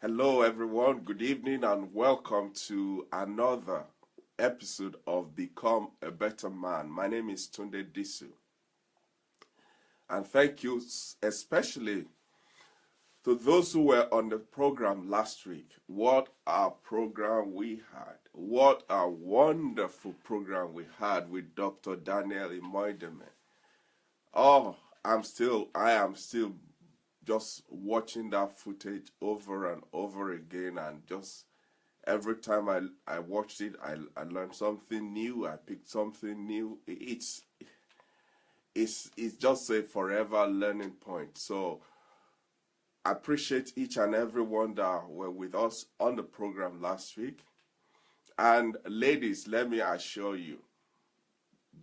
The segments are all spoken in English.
Hello, everyone. Good evening, and welcome to another episode of Become a Better Man. My name is Tunde Disu, and thank you especially to those who were on the program last week. What a program we had! What a wonderful program we had with Dr. Daniel Imoideme. Oh, I am still just watching that footage over and over again, and just every time I watched it, I learned something new. I picked something new. It's just a forever learning point. So I appreciate each and every one that were with us on the program last week. And ladies, let me assure you,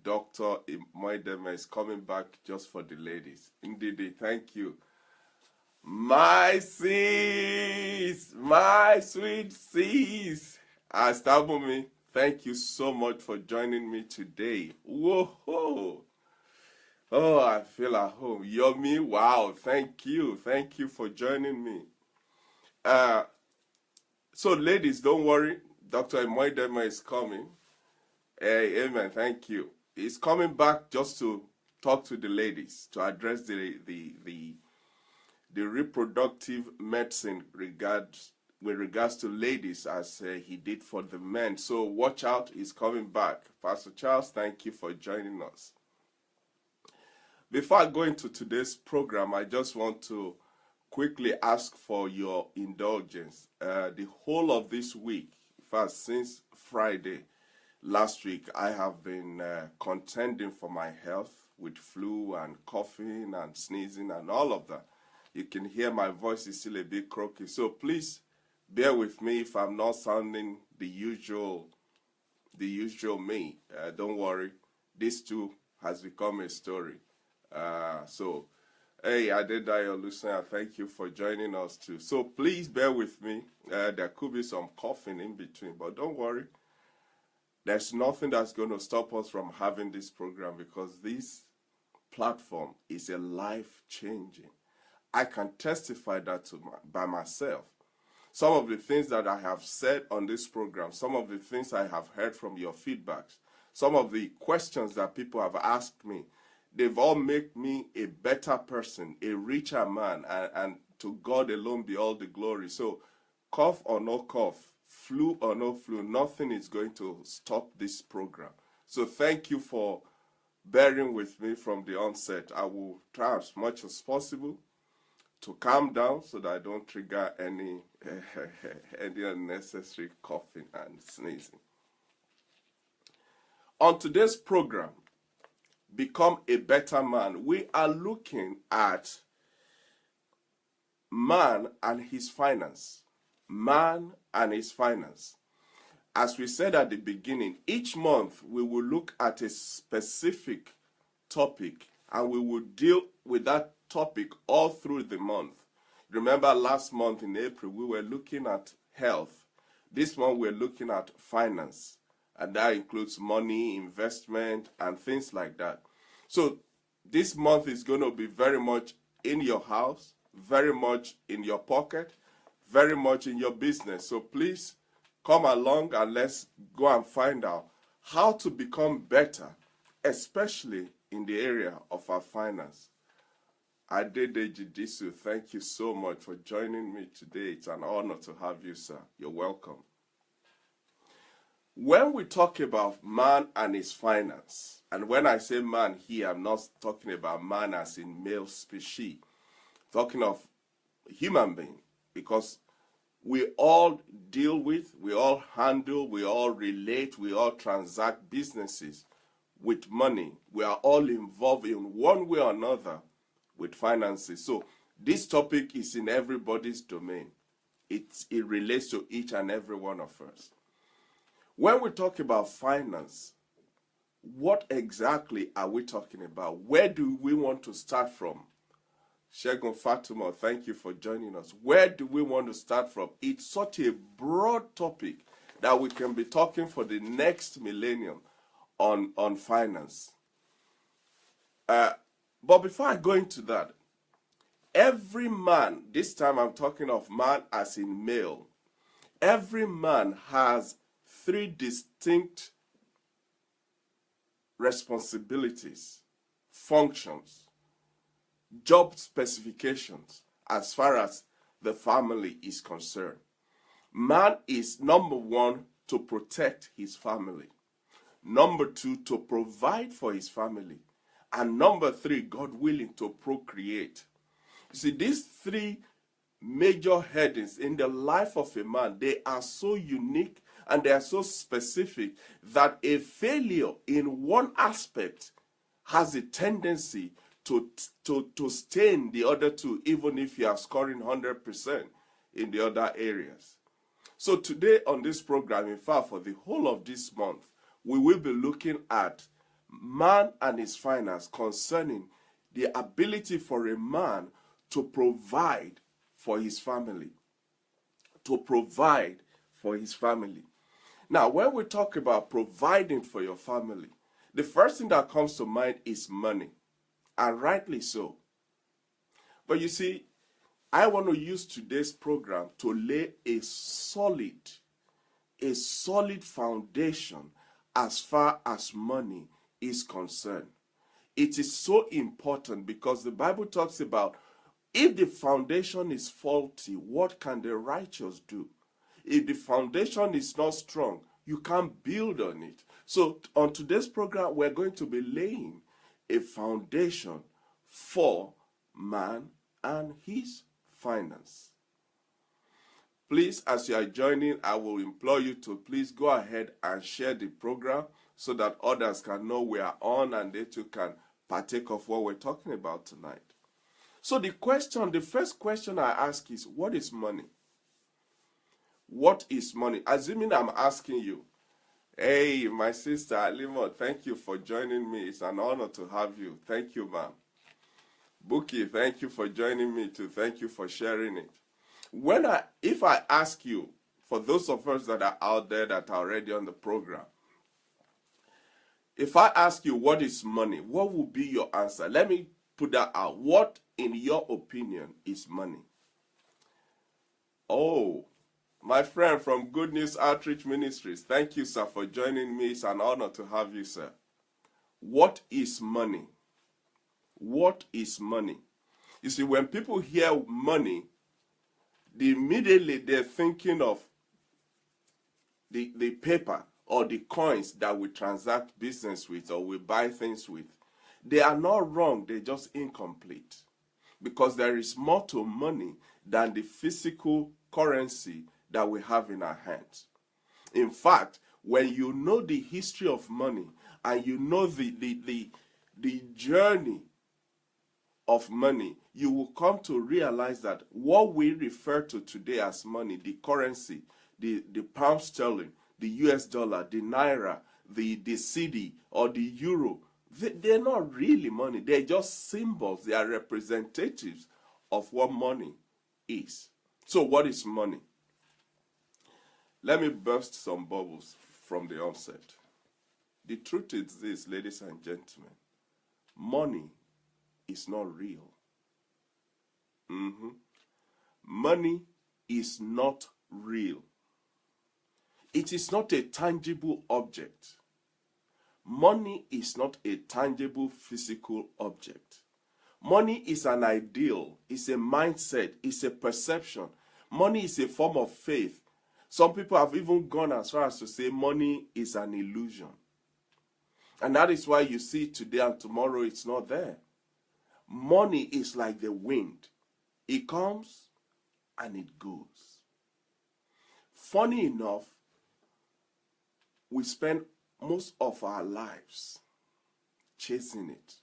Dr. Imoideme is coming back just for the ladies. Indeed, thank you. My sis, my sweet sis, Astabumi, thank you so much for joining me today. Whoa! Oh, I feel at home. Yomi, wow, thank you for joining me. So ladies, don't worry, Dr. Imoideme is coming. Hey, amen, thank you. He's coming back just to talk to the ladies, to address the reproductive medicine with regards to ladies, as he did for the men. So watch out, he's coming back. Pastor Charles, thank you for joining us. Before I go into today's program, I just want to quickly ask for your indulgence. The whole of this week, in fact, since Friday last week, I have been contending for my health with flu and coughing and sneezing and all of that. You can hear my voice is still a bit croaky. So please bear with me if I'm not sounding the usual me. Don't worry. This too has become a story. Hey, Adelaja listener, thank you for joining us too. So please bear with me. There could be some coughing in between, but don't worry. There's nothing that's going to stop us from having this program, because this platform is a life-changing. I can testify that by myself. Some of the things that I have said on this program, some of the things I have heard from your feedbacks, some of the questions that people have asked me, they've all made me a better person, a richer man, and to God alone be all the glory. So cough or no cough, flu or no flu, nothing is going to stop this program. So thank you for bearing with me from the onset. I will try as much as possible to calm down so that I don't trigger any unnecessary coughing and sneezing. On today's program, Become a Better Man, we are looking at man and his finance. Man and his finance. As we said at the beginning, each month we will look at a specific topic, and we will deal with that topic all through the month. Remember last month in April, we were looking at health. This month we're looking at finance, and that includes money, investment, and things like that. So this month is going to be very much in your house, very much in your pocket, very much in your business. So please come along and let's go and find out how to become better, especially in the area of our finance. Adelaja Disu, thank you so much for joining me today. It's an honor to have you, sir. You're welcome. When we talk about man and his finance, and when I say man here, I'm not talking about man as in male species, talking of human being, because we all deal with, we all handle, we all relate, we all transact businesses with money. We are all involved in one way or another with finances. So this topic is in everybody's domain. It relates to each and every one of us. When we talk about finance, what exactly are we talking about? Where do we want to start from? Shegun Fatima, thank you for joining us. Where do we want to start from? It's such a broad topic that we can be talking for the next millennium on finance. But before I go into that, every man, this time I'm talking of man as in male, every man has three distinct responsibilities, functions, job specifications as far as the family is concerned. Man is, number one, to protect his family. Number two, to provide for his family. And number three, God willing, to procreate. You see, these three major headings in the life of a man, they are so unique and they are so specific that a failure in one aspect has a tendency to stain the other two, even if you are scoring 100% in the other areas. So today on this program, in fact, for the whole of this month, we will be looking at man and his finance concerning the ability for a man to provide for his family. To provide for his family. Now, when we talk about providing for your family, the first thing that comes to mind is money, and rightly so. But you see, I want to use today's program to lay a solid foundation as far as money is concerned. It is so important because the Bible talks about if the foundation is faulty, what can the righteous do? If the foundation is not strong, you can't build on it. So on today's program, we're going to be laying a foundation for man and his finance. Please, as you are joining, I will implore you to please go ahead and share the program so that others can know we are on and they too can partake of what we're talking about tonight. So the first question I ask is, what is money? What is money? Assuming I'm asking you, hey, my sister Alima, thank you for joining me. It's an honor to have you. Thank you, ma'am. Buki, thank you for joining me too. Thank you for sharing it. If I ask you, for those of us that are out there that are already on the program, if I ask you what is money, what will be your answer? Let me put that out. What, in your opinion, is money? Oh, my friend from Good News Outreach Ministries, thank you, sir, for joining me. It's an honor to have you, sir. What is money? What is money? You see, when people hear money, immediately they're thinking of the paper or the coins that we transact business with or we buy things with. They are not wrong, they're just incomplete. Because there is more to money than the physical currency that we have in our hands. In fact, when you know the history of money and you know the journey of money, you will come to realize that what we refer to today as money, the currency, the pound sterling, the US dollar, the naira, the cedi or the euro, they're not really money. They're just symbols. They are representatives of what money is. So what is money? Let me burst some bubbles from the onset. The truth is this, ladies and gentlemen. Money is not real. Money is not real. It is not a tangible object. Money is not a tangible physical object. Money is an ideal, it's a mindset, it's a perception. Money is a form of faith. Some people have even gone as far as to say money is an illusion. And that is why you see today and tomorrow it's not there. Money is like the wind. It comes and it goes. Funny enough, we spend most of our lives chasing it,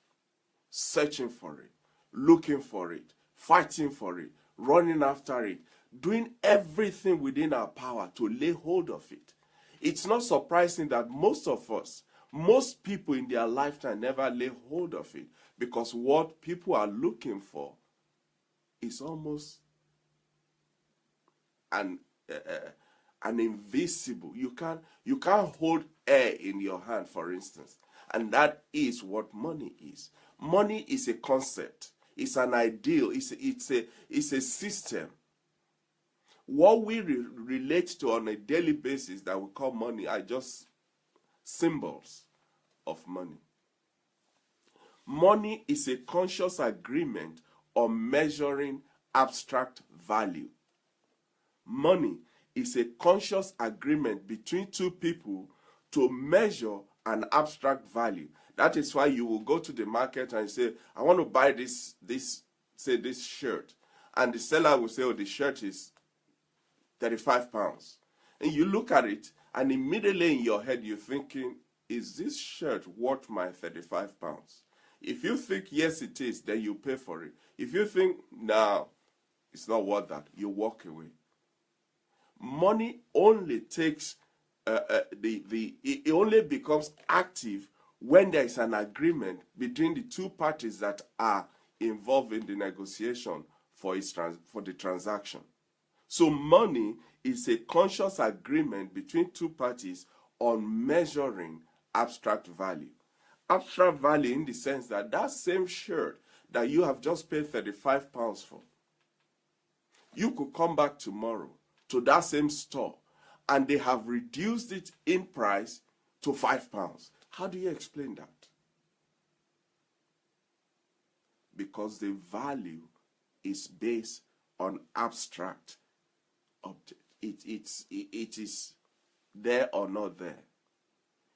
searching for it, looking for it, fighting for it, running after it, doing everything within our power to lay hold of it. It's not surprising that most of us, most people in their lifetime never lay hold of it, because what people are looking for is almost an invisible. You can't hold air in your hand, for instance, and that is what money is. Money is a concept. It's an ideal. It's a system. What we relate to on a daily basis that we call money are just symbols of money. Money is a conscious agreement on measuring abstract value. Money is a conscious agreement between two people to measure an abstract value. That is why you will go to the market and say, I want to buy this shirt. And the seller will say, oh, the shirt is 35 pounds. And you look at it, and immediately in your head, you're thinking, is this shirt worth my 35 pounds? If you think, yes, it is, then you pay for it. If you think, no, it's not worth that, you walk away. Money only takes, it only becomes active when there is an agreement between the two parties that are involved in the negotiation for the transaction. So money is a conscious agreement between two parties on measuring abstract value. Abstract value in the sense that that same shirt that you have just paid 35 pounds for, you could come back tomorrow to that same store and they have reduced it in price to 5 pounds. How do you explain that? Because the value is based on abstract object. It is there or not there.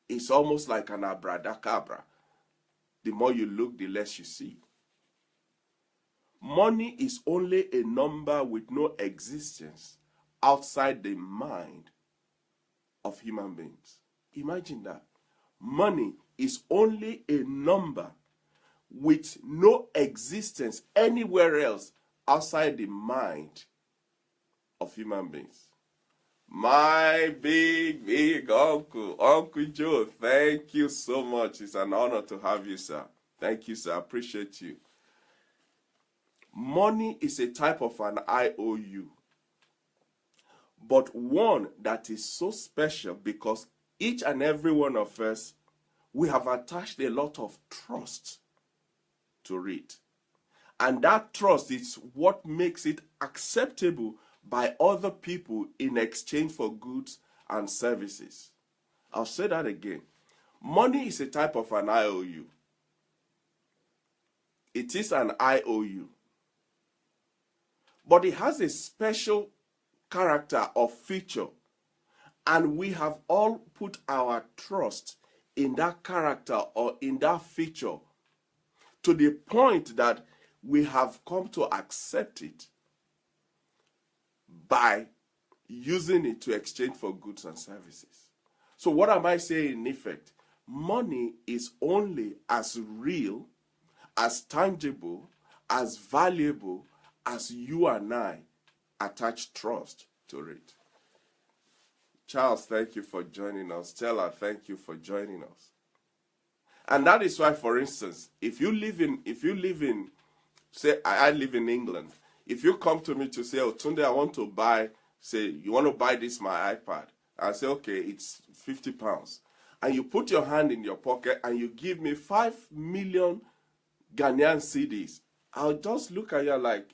It's almost like an abracadabra. The more you look, the less you see. Money is only a number with no existence outside the mind of human beings. Imagine that. Money is only a number with no existence anywhere else outside the mind of human beings. My big uncle, Uncle Joe, thank you so much. It's an honor to have you, sir. Thank you, sir. I appreciate you. Money is a type of an IOU, but one that is so special because each and every one of us, we have attached a lot of trust to it. And that trust is what makes it acceptable by other people in exchange for goods and services. I'll say that again. Money is a type of an IOU. It is an IOU. But it has a special character or feature. And we have all put our trust in that character or in that feature to the point that we have come to accept it by using it to exchange for goods and services. So what am I saying in effect? Money is only as real, as tangible, as valuable as you and I attach trust to it. Charles, thank you for joining us. Stella, thank you for joining us. And that is why, for instance, if you live in, say, I live in England. If you come to me to say, oh, Tunde, I want to buy, say, you want to buy this, my iPad. I say, okay, it's 50 pounds. And you put your hand in your pocket and you give me 5 million Ghanaian cedis. I'll just look at you like,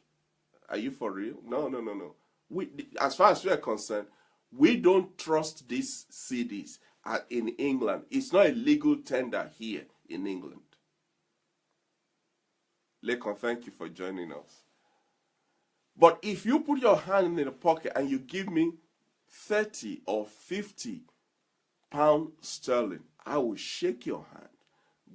are you for real? No. As far as we are concerned, we don't trust these cedis in England. It's not a legal tender here in England. Lekon, thank you for joining us. But if you put your hand in the pocket and you give me 30 or 50 pounds sterling, I will shake your hand,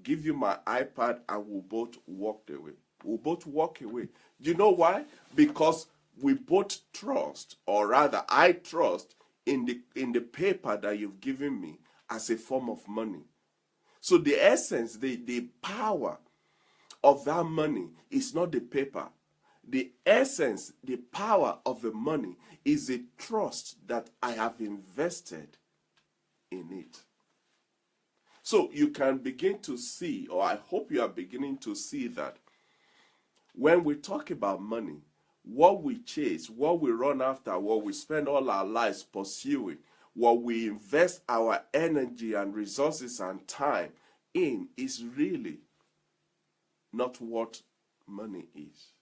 give you my iPad, and we'll both walk away. We'll both walk away. Do you know why? Because we both trust, or rather I trust in the paper that you've given me as a form of money. So the essence, the power of that money is not the paper. The essence, the power of the money is the trust that I have invested in it. So you can begin to see, or I hope you are beginning to see that when we talk about money, what we chase, what we run after, what we spend all our lives pursuing, what we invest our energy and resources and time in is really not what money is.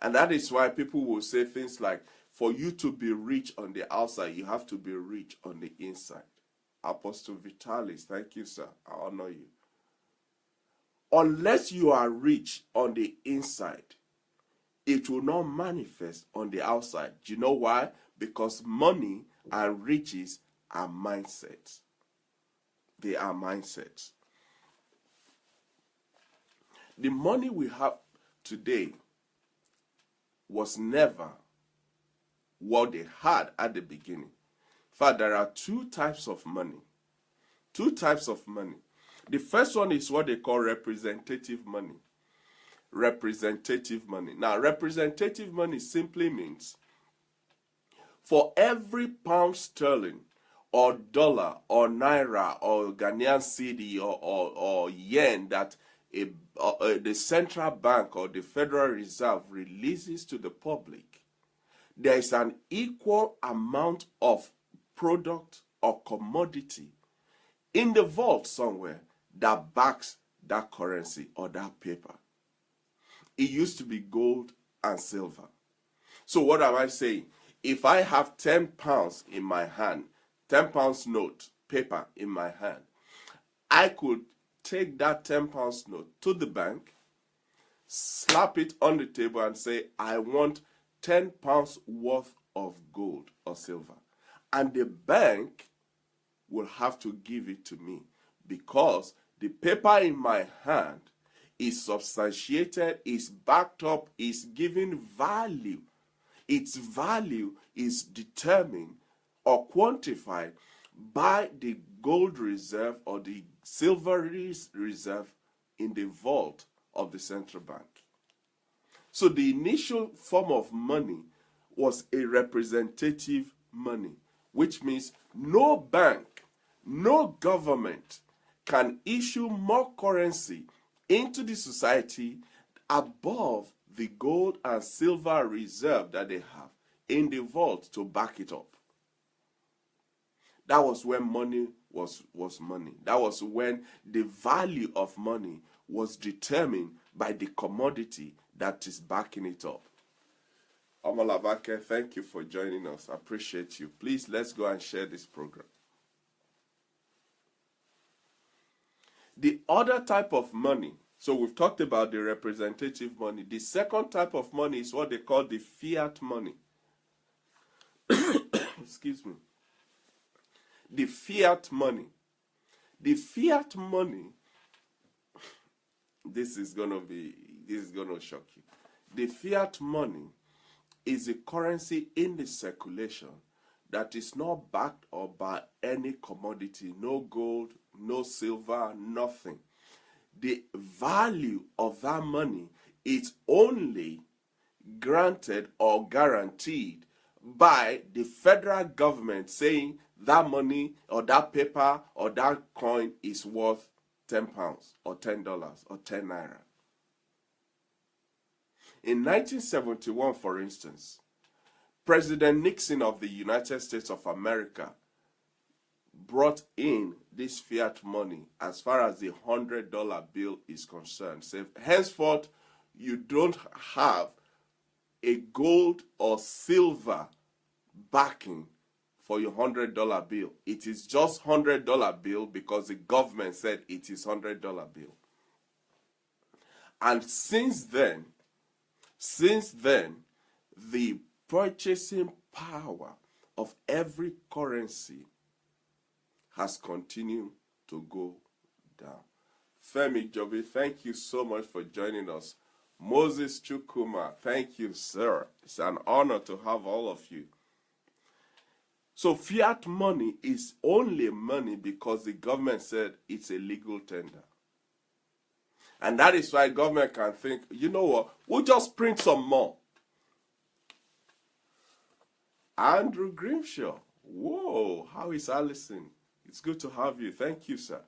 And that is why people will say things like, for you to be rich on the outside, you have to be rich on the inside. Apostle Vitalis, thank you, sir. I honor you. Unless you are rich on the inside, it will not manifest on the outside. Do you know why? Because money and riches are mindsets. They are mindsets. The money we have today was never what they had at the beginning. In fact, there are two types of money. Two types of money. The first one is what they call representative money. Representative money. Now, representative money simply means for every pound sterling or dollar or naira or Ghanaian cedi or yen that the central bank or the Federal Reserve releases to the public, there is an equal amount of product or commodity in the vault somewhere that backs that currency or that paper. It used to be gold and silver. So what am I saying? If I have 10 pounds in my hand, 10 pounds note, paper in my hand, I could take that 10 pounds note to the bank, slap it on the table and say, I want 10 pounds worth of gold or silver. And the bank will have to give it to me because the paper in my hand is substantiated, is backed up, is given value. Its value is determined or quantified by the gold reserve or the silver reserve in the vault of the central bank. So the initial form of money was a representative money, which means no bank, no government can issue more currency into the society above the gold and silver reserve that they have in the vault to back it up. That was when money was money. That was when the value of money was determined by the commodity that is backing it up. Omalabake, thank you for joining us. I appreciate you. Please, let's go and share this program. The other type of money, so we've talked about the representative money. The second type of money is what they call the fiat money. Excuse me. The fiat money. The fiat money, this is going to shock you. The fiat money is a currency in the circulation that is not backed up by any commodity, no gold, no silver, nothing. The value of that money is only granted or guaranteed by the federal government saying that money or that paper or that coin is worth 10 pounds or $10 or 10 naira. In 1971, for instance, President Nixon of the United States of America brought in this fiat money as far as the $100 bill is concerned. So henceforth, you don't have a gold or silver backing for your $100 bill. It is just $100 bill because the government said it is $100 bill. And since then, the purchasing power of every currency has continued to go down. Femi Jobi, thank you so much for joining us. Moses Chukuma, thank you, sir. It's an honor to have all of you. So fiat money is only money because the government said it's a legal tender. And that is why government can think, you know what, we'll just print some more. Andrew Grimshaw, whoa, how is Allison? It's good to have you. Thank you, sir.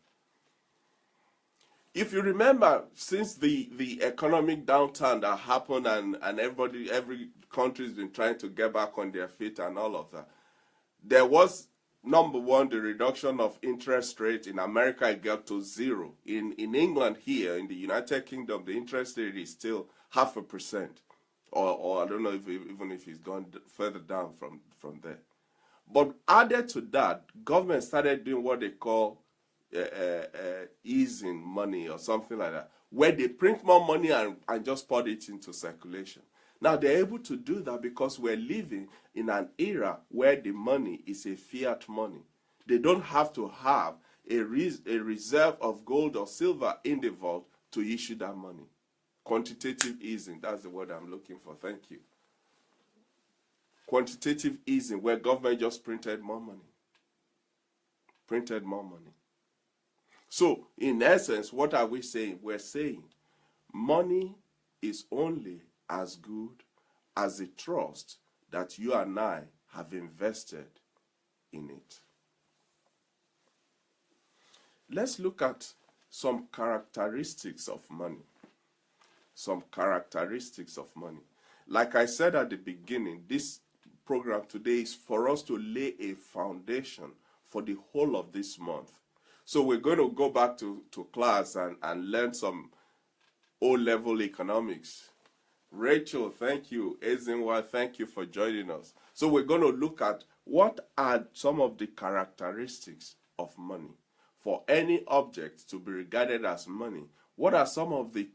If you remember, since the economic downturn that happened and every country has been trying to get back on their feet and all of that, there was number one, the reduction of interest rate in America, it got to 0. In England here, in the United Kingdom, the interest rate is still 0.5%. Or I don't know even if it's gone further down from there. But added to that, government started doing what they call easing money or something like that, where they print more money and just put it into circulation. Now, they're able to do that because we're living in an era where the money is a fiat money. They don't have to have a reserve of gold or silver in the vault to issue that money. Quantitative easing, that's the word I'm looking for. Thank you. Quantitative easing, where government just printed more money. Printed more money. So, in essence, what are we saying? We're saying money is only as good as the trust that you and I have invested in it. Let's look at some characteristics of money. Some characteristics of money. Like I said at the beginning, this program today is for us to lay a foundation for the whole of this month. So we're going to go back to class and learn some O-level economics. Rachel, thank you. Ezinwa, thank you for joining us. So we're going to look at what are some of the characteristics of money. For any object to be regarded as money, what are some of the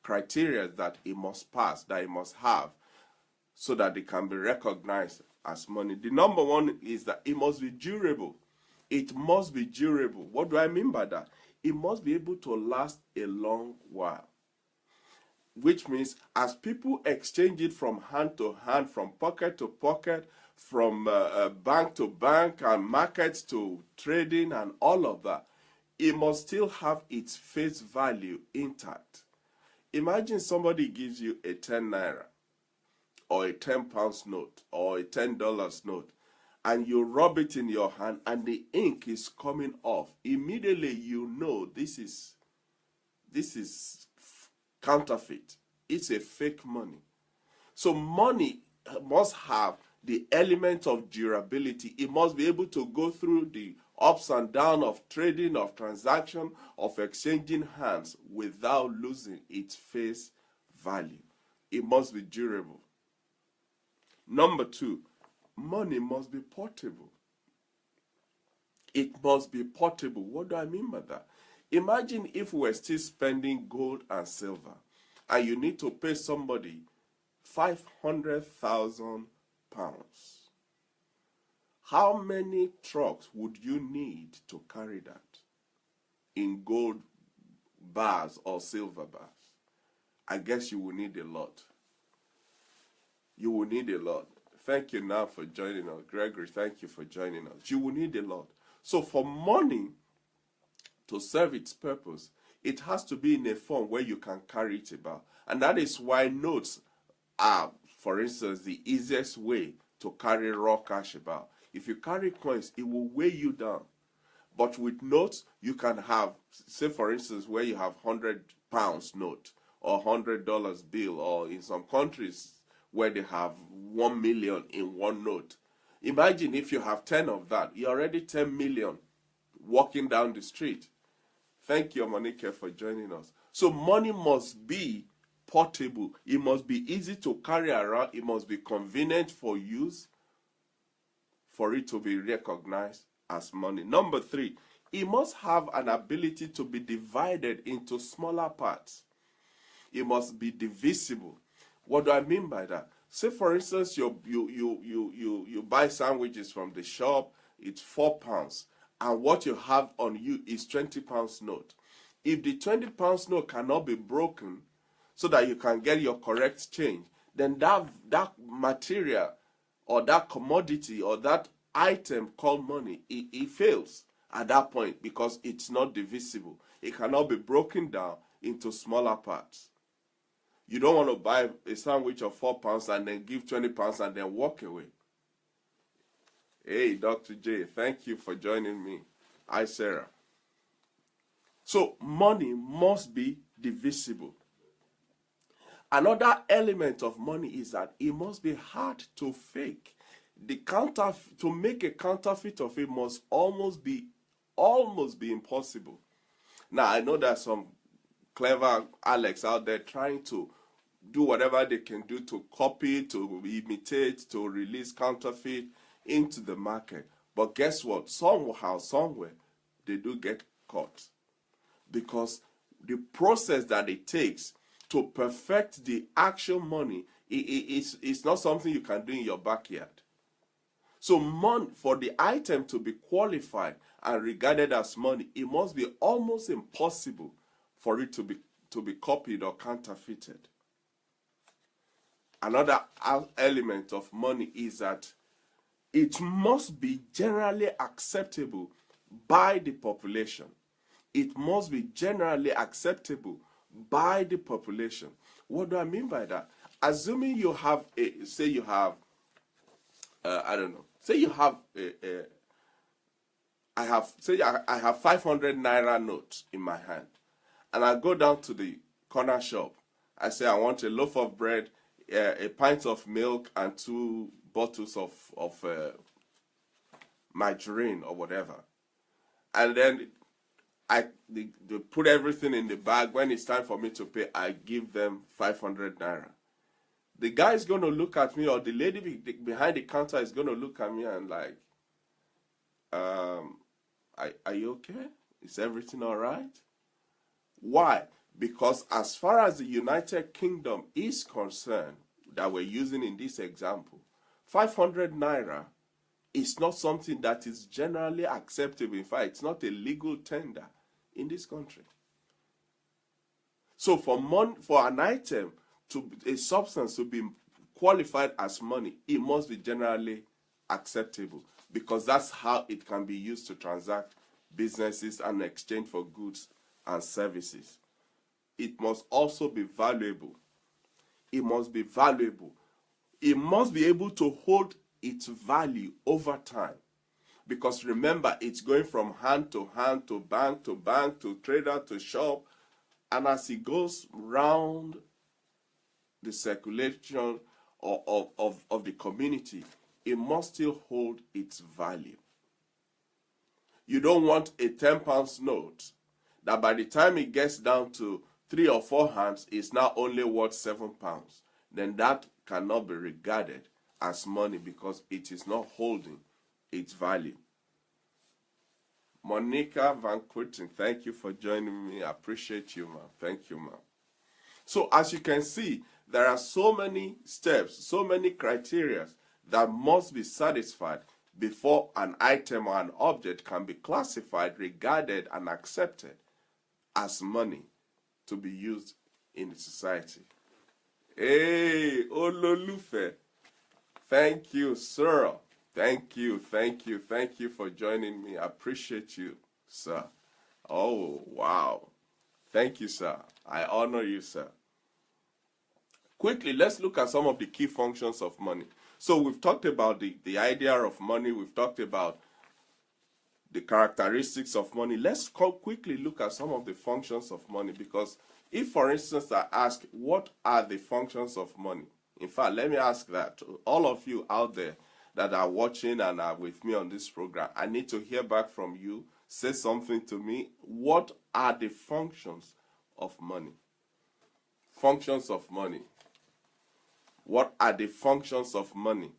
criteria that it must pass, that it must have, so that it can be recognized as money? The number one is that it must be durable. It must be durable. What do I mean by that? It must be able to last a long while. Which means as people exchange it from hand to hand, from pocket to pocket, from bank to bank, and markets to trading and all of that, it must still have its face value intact. Imagine somebody gives you a 10 naira or a 10 pounds note or a $10 note, and you rub it in your hand and the ink is coming off. Immediately you know this is counterfeit. It's a fake money. So money must have the element of durability. It must be able to go through the ups and downs of trading, of transaction, of exchanging hands without losing its face value. It must be durable. Number two, money must be portable. It must be portable. What do I mean by that? Imagine if we're still spending gold and silver, and you need to pay somebody 500,000 pounds. How many trucks would you need to carry that in gold bars or silver bars? I guess you will need a lot. You will need a lot. Thank you now for joining us. Gregory, thank you for joining us. You will need a lot. So for money to serve its purpose, it has to be in a form where you can carry it about. And that is why notes are, for instance, the easiest way to carry raw cash about. If you carry coins, it will weigh you down. But with notes, you can have, say for instance, where you have 100 pounds note or $100 bill, or in some countries where they have 1 million in one note. Imagine if you have 10 of that, you're already 10 million walking down the street. Thank you, Monique, for joining us. So money must be portable. It must be easy to carry around. It must be convenient for use, for it to be recognized as money. Number three, it must have an ability to be divided into smaller parts. It must be divisible. What do I mean by that? Say, for instance, you buy sandwiches from the shop, it's £4, and what you have on you is 20 pounds note. If the 20 pounds note cannot be broken so that you can get your correct change, then that material or that commodity or that item called money, it fails at that point because it's not divisible. It cannot be broken down into smaller parts. You don't want to buy a sandwich of £4 and then give 20 pounds and then walk away. Hey, Dr. J, thank you for joining me. Hi, Sarah. So money must be divisible. Another element of money is that it must be hard to fake. to make a counterfeit of it must almost be impossible. Now I know there's some clever Alex out there trying to do whatever they can do to copy, to imitate, to release counterfeit into the market. But guess what? Somehow, somewhere, they do get caught. Because the process that it takes to perfect the actual money, it's not something you can do in your backyard. So for the item to be qualified and regarded as money, it must be almost impossible for it to be copied or counterfeited. Another element of money is that it must be generally acceptable by the population. It must be generally acceptable by the population. What do I mean by that? Assuming you have I have 500 naira notes in my hand, and I go down to the corner shop. I say I want a loaf of bread, a pint of milk, and 2 bottles of margarine or whatever. And then they put everything in the bag. When it's time for me to pay, I give them 500 naira. The guy is going to look at me, or the lady behind the counter is going to look at me and like, are you okay? Is everything all right? Why? Because as far as the United Kingdom is concerned, that we're using in this example, 500 naira is not something that is generally acceptable. In fact, it's not a legal tender in this country. So for an item, a substance to be qualified as money, it must be generally acceptable, because that's how it can be used to transact businesses and exchange for goods and services. It must also be valuable. It must be valuable. It must be able to hold its value over time. Because remember, it's going from hand to hand, to bank, to trader, to shop. And as it goes round the circulation of the community, it must still hold its value. You don't want a 10 pounds note that by the time it gets down to 3 or 4 hands is now only worth 7 pounds. Then that cannot be regarded as money, because it is not holding its value. Monica Van Quitten, thank you for joining me. I appreciate you, ma'am. Thank you, ma'am. So as you can see, there are so many steps, so many criteria that must be satisfied before an item or an object can be classified, regarded, and accepted as money to be used in the society. Hey, Ololufe, thank you, sir. Thank you for joining me. I appreciate you, sir. Oh, wow. Thank you, sir. I honor you, sir. Quickly, let's look at some of the key functions of money. So we've talked about the idea of money. We've talked about the characteristics of money. Let's quickly look at some of the functions of money, because if, for instance, I ask, what are the functions of money? In fact, let me ask that to all of you out there that are watching and are with me on this program. I need to hear back from you. Say something to me. What are the functions of money? Functions of money. What are the functions of money?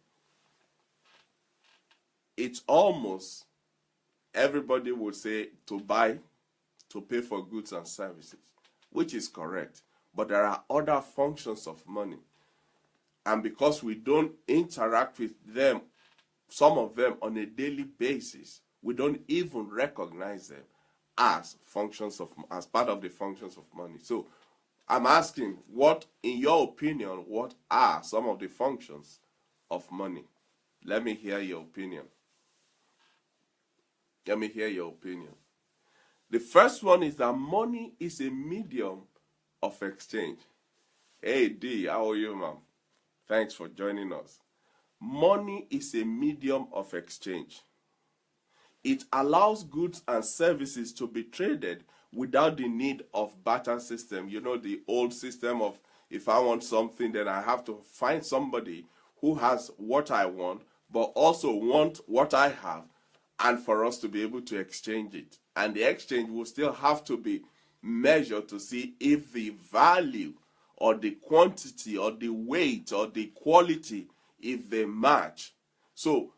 It's almost everybody would say to buy, to pay for goods and services, which is correct. But there are other functions of money. And because we don't interact with them, some of them on a daily basis, we don't even recognize them as part of the functions of money. So I'm asking, what, in your opinion, what are some of the functions of money? Let me hear your opinion. Let me hear your opinion. The first one is that money is a medium of exchange. Hey, D, how are you, ma'am? Thanks for joining us. Money is a medium of exchange. It allows goods and services to be traded without the need of barter system. You know, the old system of, if I want something, then I have to find somebody who has what I want but also want what I have, and for us to be able to exchange it. And the exchange will still have to be measured to see if the value or the quantity or the weight or the quality, if they match. So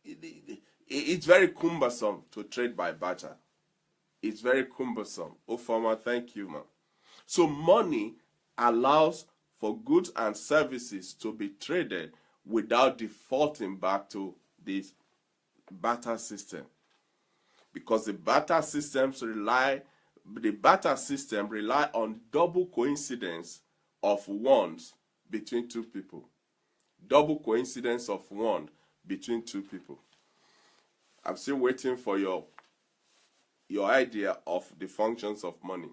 it's very cumbersome to trade by barter. It's very cumbersome. Oh, farmer, thank you, man. So money allows for goods and services to be traded without defaulting back to this barter system. Because the barter system rely on double coincidence of ones between two people. Double coincidence of one between two people. I'm still waiting for your idea of the functions of money.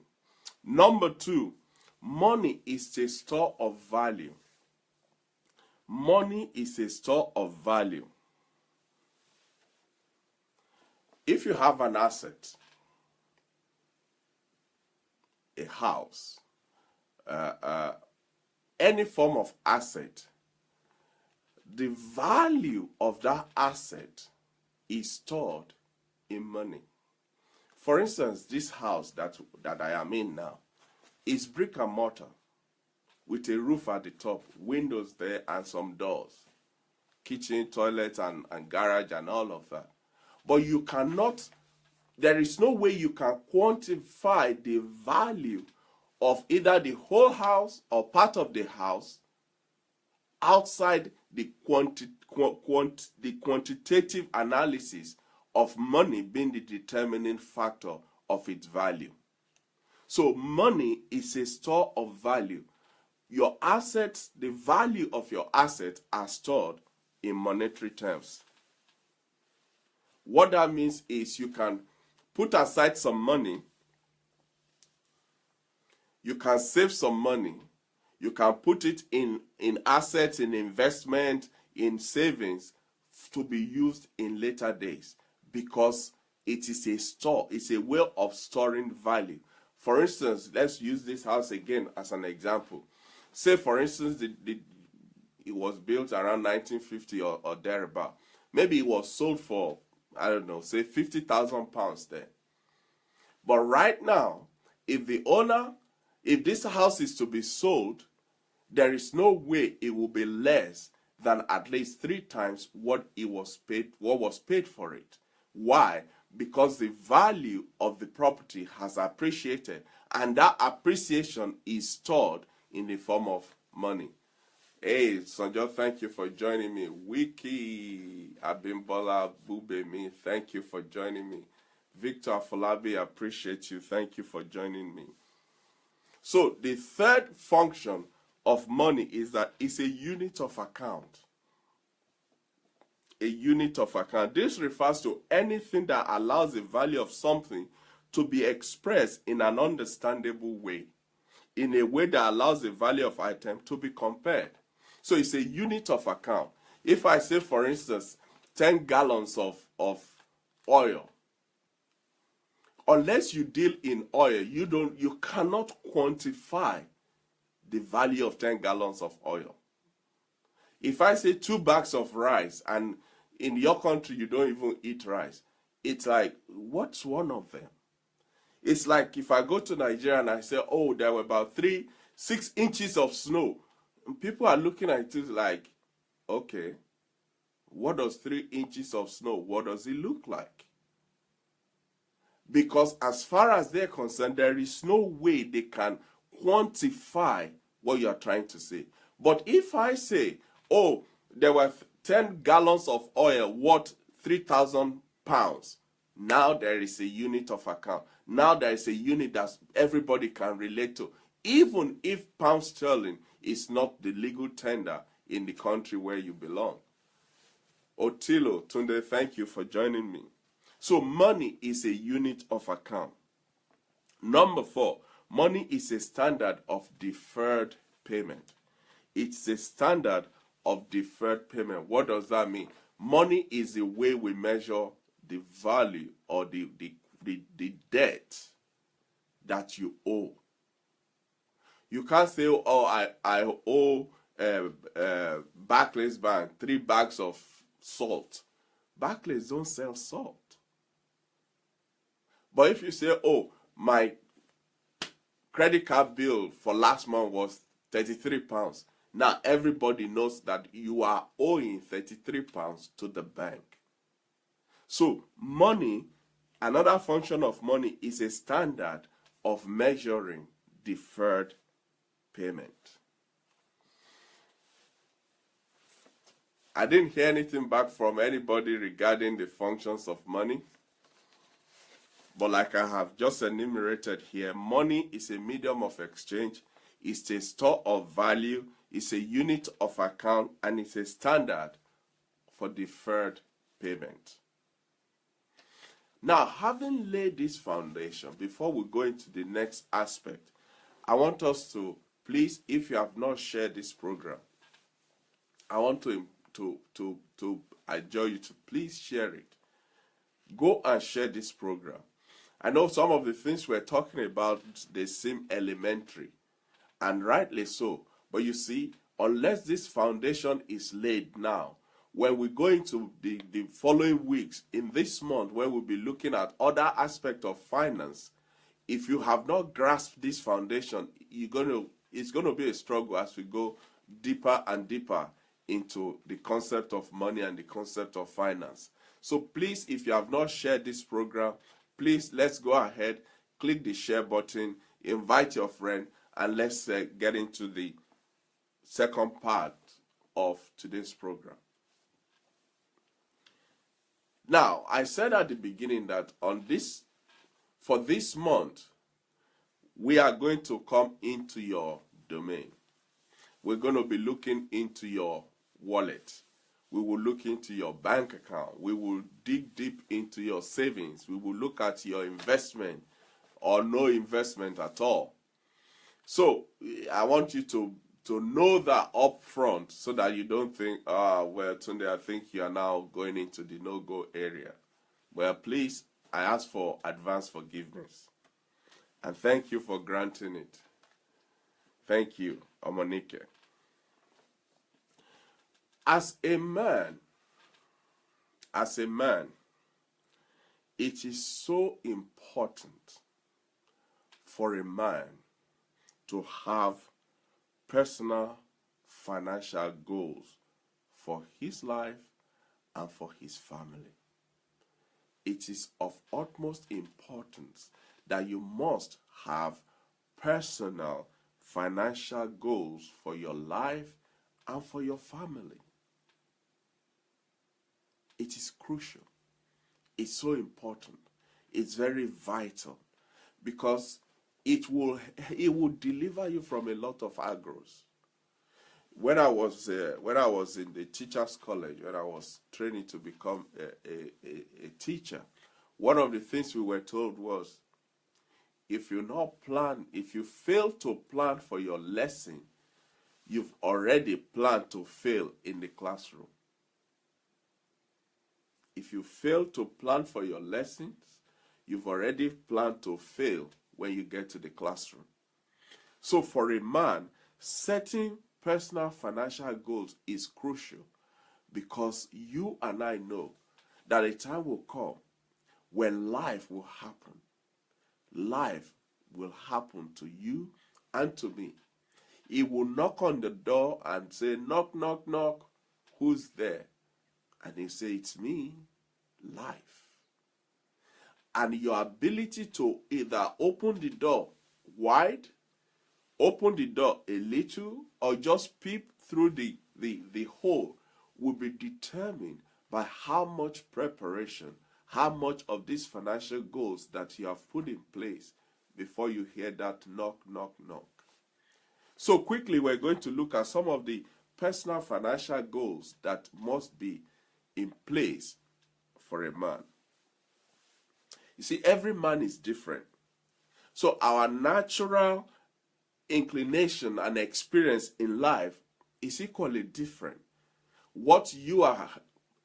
Number 2, money is a store of value. Money is a store of value. If you have an asset, a house, any form of asset, the value of that asset is stored in money. For instance, this house that I am in now is brick and mortar with a roof at the top, windows there and some doors, kitchen, toilet and garage and all of that. But you cannot, there is no way you can quantify the value of either the whole house or part of the house outside the quantitative analysis of money being the determining factor of its value. So money is a store of value. Your assets, the value of your assets are stored in monetary terms. What that means is you can put aside some money, you can save some money, you can put it in assets, in investment, in savings to be used in later days, because it is a store, it's a way of storing value. For instance, let's use this house again as an example. Say, for instance, it was built around 1950 or thereabout. Maybe it was sold for, I don't know, say 50,000 pounds then. But right now, if this house is to be sold, there is no way it will be less than at least 3 times what was paid for it. Why? Because the value of the property has appreciated, and that appreciation is stored in the form of money. Hey, Sanjo, thank you for joining me. Wiki Abimbola Bubemi, thank you for joining me. Victor Afolabi, appreciate you. Thank you for joining me. So the third function of money is that it's a unit of account. A unit of account. This refers to anything that allows the value of something to be expressed in an understandable way, in a way that allows the value of item to be compared. So it's a unit of account. If I say, for instance, 10 gallons of oil, unless you deal in oil, you cannot quantify the value of 10 gallons of oil. If I say 2 bags of rice, and in your country you don't even eat rice, it's like, what's one of them? It's like if I go to Nigeria and I say, oh, there were about 6 inches of snow. And people are looking at it like, okay, what does 3 inches of snow, what does it look like? Because as far as they're concerned, there is no way they can quantify what you are trying to say. But if I say, oh, there were 10 gallons of oil worth 3,000 pounds, now there is a unit of account. Now there is a unit that everybody can relate to, even if pound sterling is not the legal tender in the country where you belong. Otilo, Tunde, thank you for joining me. So money is a unit of account. Number 4, money is a standard of deferred payment. It's a standard of deferred payment. What does that mean? Money is the way we measure the value or the debt that you owe. You can't say, oh, I owe Barclays Bank 3 bags of salt. Barclays don't sell salt. But if you say, oh, my credit card bill for last month was £33, now everybody knows that you are owing £33 to the bank. So money, another function of money, is a standard of measuring deferred payment. I didn't hear anything back from anybody regarding the functions of money. But like I have just enumerated here, money is a medium of exchange, it's a store of value, it's a unit of account, and it's a standard for deferred payment. Now, having laid this foundation, before we go into the next aspect, I want us to, please, if you have not shared this program, I want to adjure you to please share it. Go and share this program. I know some of the things we're talking about, they seem elementary, and rightly so. But you see, unless this foundation is laid now, when we go into the following weeks, in this month, where we'll be looking at other aspects of finance, if you have not grasped this foundation, it's going to be a struggle as we go deeper and deeper into the concept of money and the concept of finance. So please, if you have not shared this program, please, let's go ahead, click the share button, invite your friend, and let's get into the second part of today's program. Now, I said at the beginning that for this month, we are going to come into your domain. We're going to be looking into your wallet. We will look into your bank account. We will dig deep into your savings. We will look at your investment or no investment at all. So I want you to know that up front so that you don't think, well, Tunde, I think you are now going into the no-go area. Well, please, I ask for advance forgiveness. And thank you for granting it. Thank you, Omonike. As a man, it is so important for a man to have personal financial goals for his life and for his family. It is of utmost importance that you must have personal financial goals for your life and for your family. It is crucial. It's so important. It's very vital because it will deliver you from a lot of aggros. When I was in the teachers' college, when I was training to become a teacher, one of the things we were told was, if you fail to plan for your lesson, you've already planned to fail in the classroom. If you fail to plan for your lessons, you've already planned to fail when you get to the classroom. So for a man, setting personal financial goals is crucial because you and I know that a time will come when life will happen. Life will happen to you and to me. He will knock on the door and say, knock, knock, knock, who's there? And he say, it's me, life. And your ability to either open the door wide, open the door a little, or just peep through the hole will be determined by how much preparation, how much of these financial goals that you have put in place before you hear that knock, knock, knock. So quickly, we're going to look at some of the personal financial goals that must be in place for a man. You see, every man is different. So our natural inclination and experience in life is equally different. What you are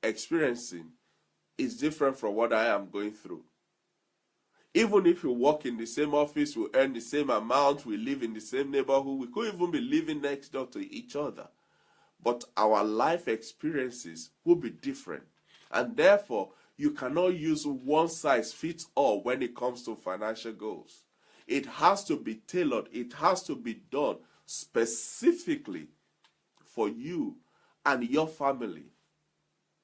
experiencing is different from what I am going through. Even if we work in the same office, we earn the same amount, we live in the same neighborhood, we could even be living next door to each other. but our life experiences will be different. And therefore, you cannot use one size fits all when it comes to financial goals. It has to be tailored. It has to be done specifically for you and your family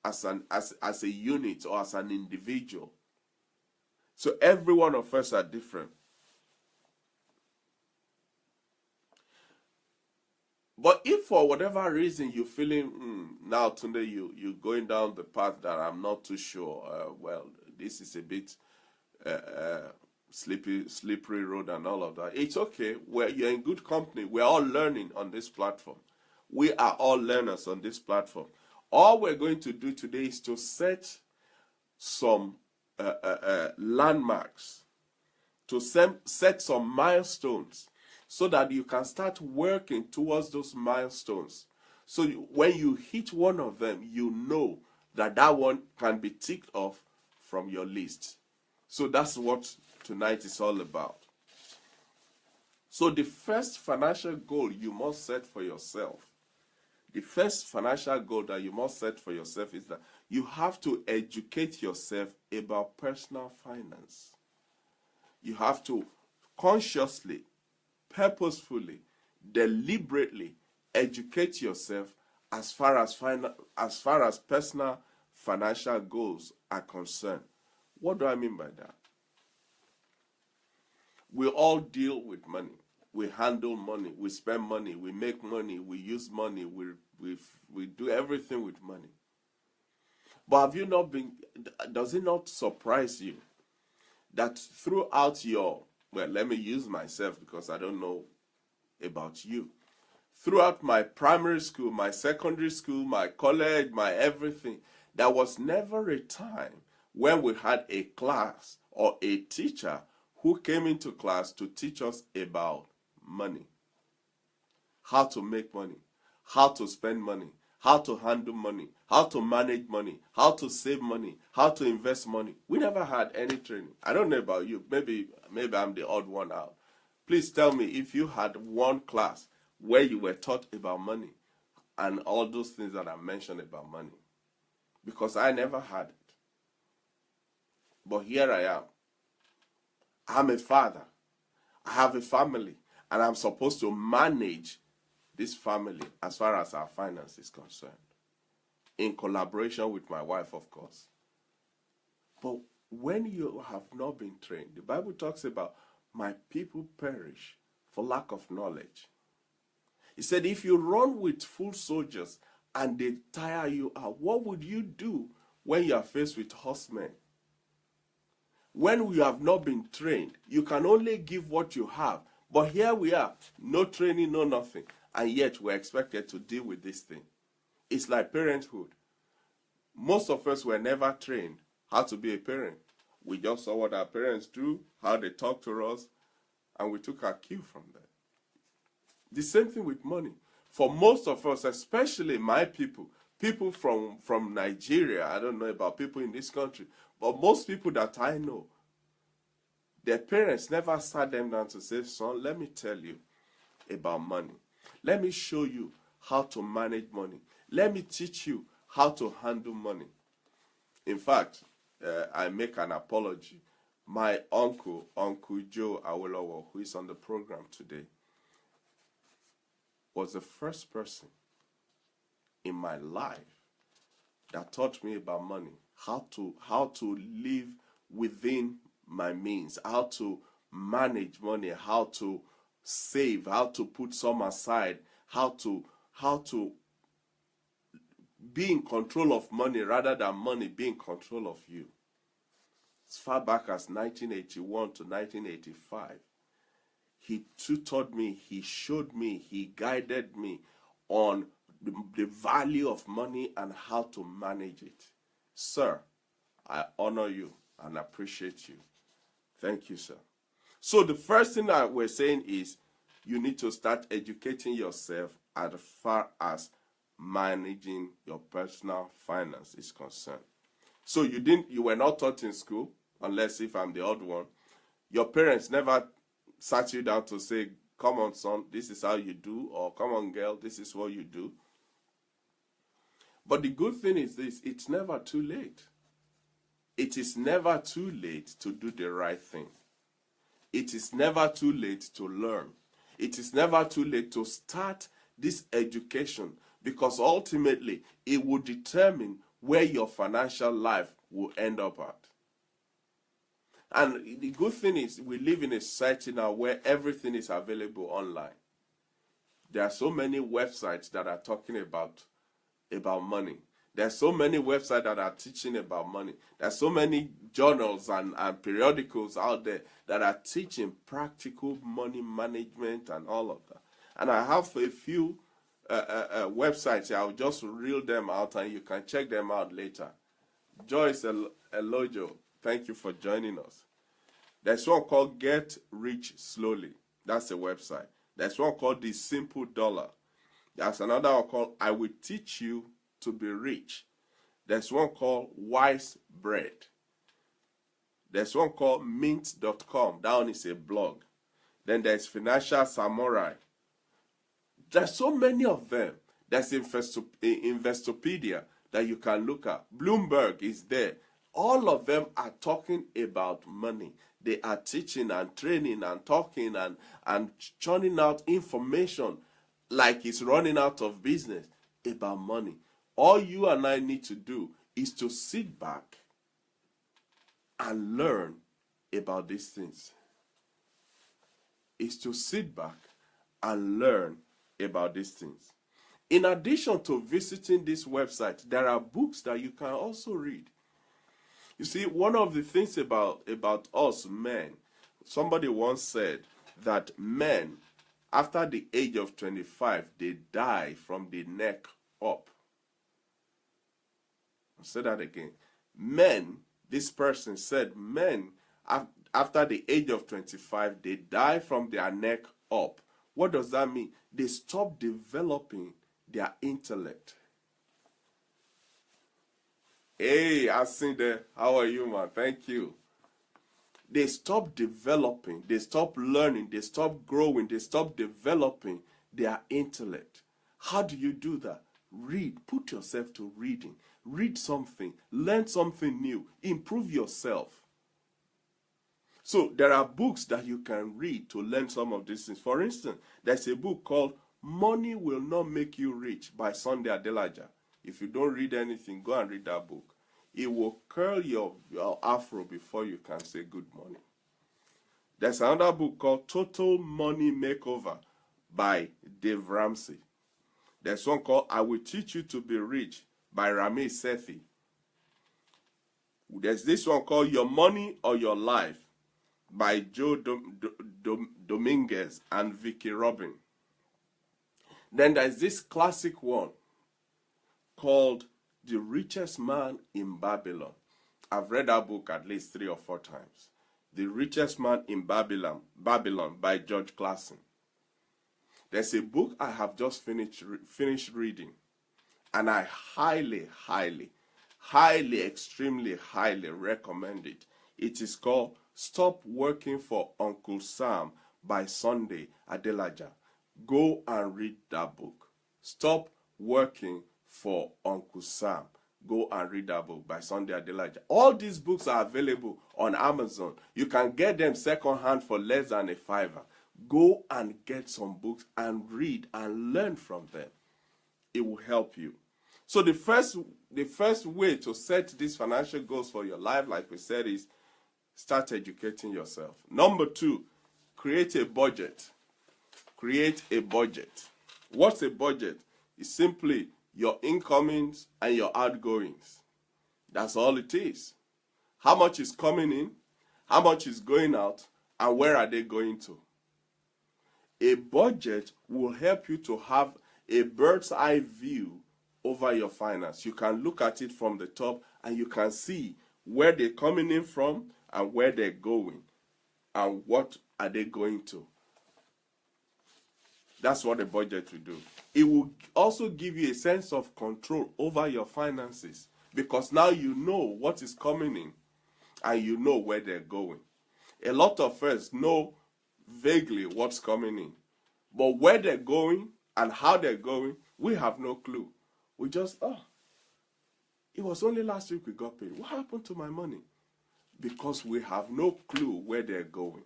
as a unit or as an individual. So every one of us are different. But if for whatever reason you're feeling, now Tunde, you're going down the path that I'm not too sure, well, this is a bit slippery road and all of that, it's okay. You're in good company. We're all learning on this platform. We are all learners on this platform. All we're going to do today is to set some landmarks, to set some milestones, so that you can start working towards those milestones. So when you hit one of them, you know that that one can be ticked off from your list. So that's what tonight is all about. So the first financial goal you must set for yourself, the first financial goal that you must set for yourself is that you have to educate yourself about personal finance. You have to consciously, purposefully, deliberately educate yourself as far as personal financial goals are concerned. What do I mean by that? We all deal with money. We handle money. We spend money. We make money. We use money. We do everything with money. But does it not surprise you that throughout well, let me use myself because I don't know about you. Throughout my primary school, my secondary school, my college, my everything, there was never a time when we had a class or a teacher who came into class to teach us about money. How to make money, how to spend money, how to handle money, how to manage money, how to save money, how to invest money. We never had any training. I don't know about you. Maybe I'm the odd one out. Please tell me if you had one class where you were taught about money and all those things that I mentioned about money. Because I never had it. But here I am. I'm a father. I have a family. And I'm supposed to manage this family as far as our finance is concerned. In collaboration with my wife, of course. But when you have not been trained, the Bible talks about my people perish for lack of knowledge. He said, if you run with full soldiers and they tire you out, what would you do when you are faced with horsemen? When you have not been trained, you can only give what you have. But here we are, no training, no nothing. And yet we're expected to deal with this thing. It's like parenthood. Most of us were never trained how to be a parent. We just saw what our parents do, how they talk to us, and we took our cue from them. The same thing with money. For most of us, especially my people from Nigeria, I don't know about people in this country, but most people that I know, their parents never sat them down to say, son, let me tell you about money. Let me show you how to manage money. Let me teach you how to handle money. In fact, I make an apology. My uncle Joe Awolowo, who is on the program today, was the first person in my life that taught me about money, how to live within my means, how to manage money, how to save, how to put some aside, how to be in control of money rather than money being in control of you. As far back as 1981 to 1985, he tutored me, he showed me, he guided me on the value of money and how to manage it. Sir, I honor you and appreciate you. Thank you, sir. So the first thing that we're saying is you need to start educating yourself as far as managing your personal finance is concerned. So you were not taught in school, unless if I'm the odd one. Your parents never sat you down to say, come on, son, this is how you do, or come on, girl, this is what you do. But the good thing is this, it's never too late. It is never too late to do the right thing. It is never too late to learn. It is never too late to start this education, because ultimately it will determine where your financial life will end up at. And the good thing is we live in a society now where everything is available online. There are so many websites that are talking about money. There are so many websites that are teaching about money. There are so many journals and periodicals out there that are teaching practical money management and all of that. And I have a few websites. I'll just reel them out and you can check them out later. Joyce Elojo, thank you for joining us. There's one called Get Rich Slowly. That's a website. There's one called The Simple Dollar. There's another one called I Will Teach You to Be Rich. There's one called Wise Bread. There's one called Mint.com. That one is a blog. Then there's Financial Samurai. There's so many of them. There's Investopedia that you can look at. Bloomberg is there. All of them are talking about money. They are teaching and training and talking and churning out information like it's running out of business about money. All you and I need to do is to sit back and learn about these things. Is to sit back and learn about these things. In addition to visiting this website, there are books that you can also read. You see, one of the things about us men, somebody once said that men, after the age of 25, they die from the neck up. I'll say that again. Men, this person said, men, after the age of 25, they die from their neck up. What does that mean? They stop developing their intellect. Hey, I seen there. How are you, man? Thank you. They stop developing, they stop learning, they stop growing, they stop developing their intellect. How do you do that? Read. Put yourself to reading. Read something. Learn something new. Improve yourself. So there are books that you can read to learn some of these things. For instance, there's a book called Money Will Not Make You Rich by Tunde Adelaja. If you don't read anything, go and read that book. It will curl your afro before you can say good morning. There's another book called Total Money Makeover by Dave Ramsey. There's one called I Will Teach You to Be Rich by Ramit Sethi. There's this one called Your Money or Your Life by Joe Dominguez and Vicky Robin. Then there's this classic one called The Richest Man in Babylon. I've read that book at least 3 or 4 times. The Richest Man in Babylon by George Clason. There's a book I have just finished reading, and I highly, extremely highly recommend it. It is called Stop Working for Uncle Sam by Tunde Adelaja. Go and read that book. Stop Working for Uncle Sam. Go and read that book by Tunde Adelaja. All these books are available on Amazon. You can get them secondhand for less than $5. Go and get some books and read and learn from them. It will help you. So the first way to set these financial goals for your life, like we said, is start educating yourself. Number 2, create a budget. Create a budget. What's a budget? It's simply your incomings and your outgoings. That's all it is. How much is coming in, how much is going out, and where are they going to? A budget will help you to have a bird's eye view over your finance. You can look at it from the top and you can see where they're coming in from and where they're going and what are they going to. That's what a budget will do. It will also give you a sense of control over your finances, because now you know what is coming in and you know where they're going. A lot of us know vaguely what's coming in, but where they're going and how they're going, we have no clue. We just, It was only last week we got paid. What happened to my money? Because we have no clue where they're going.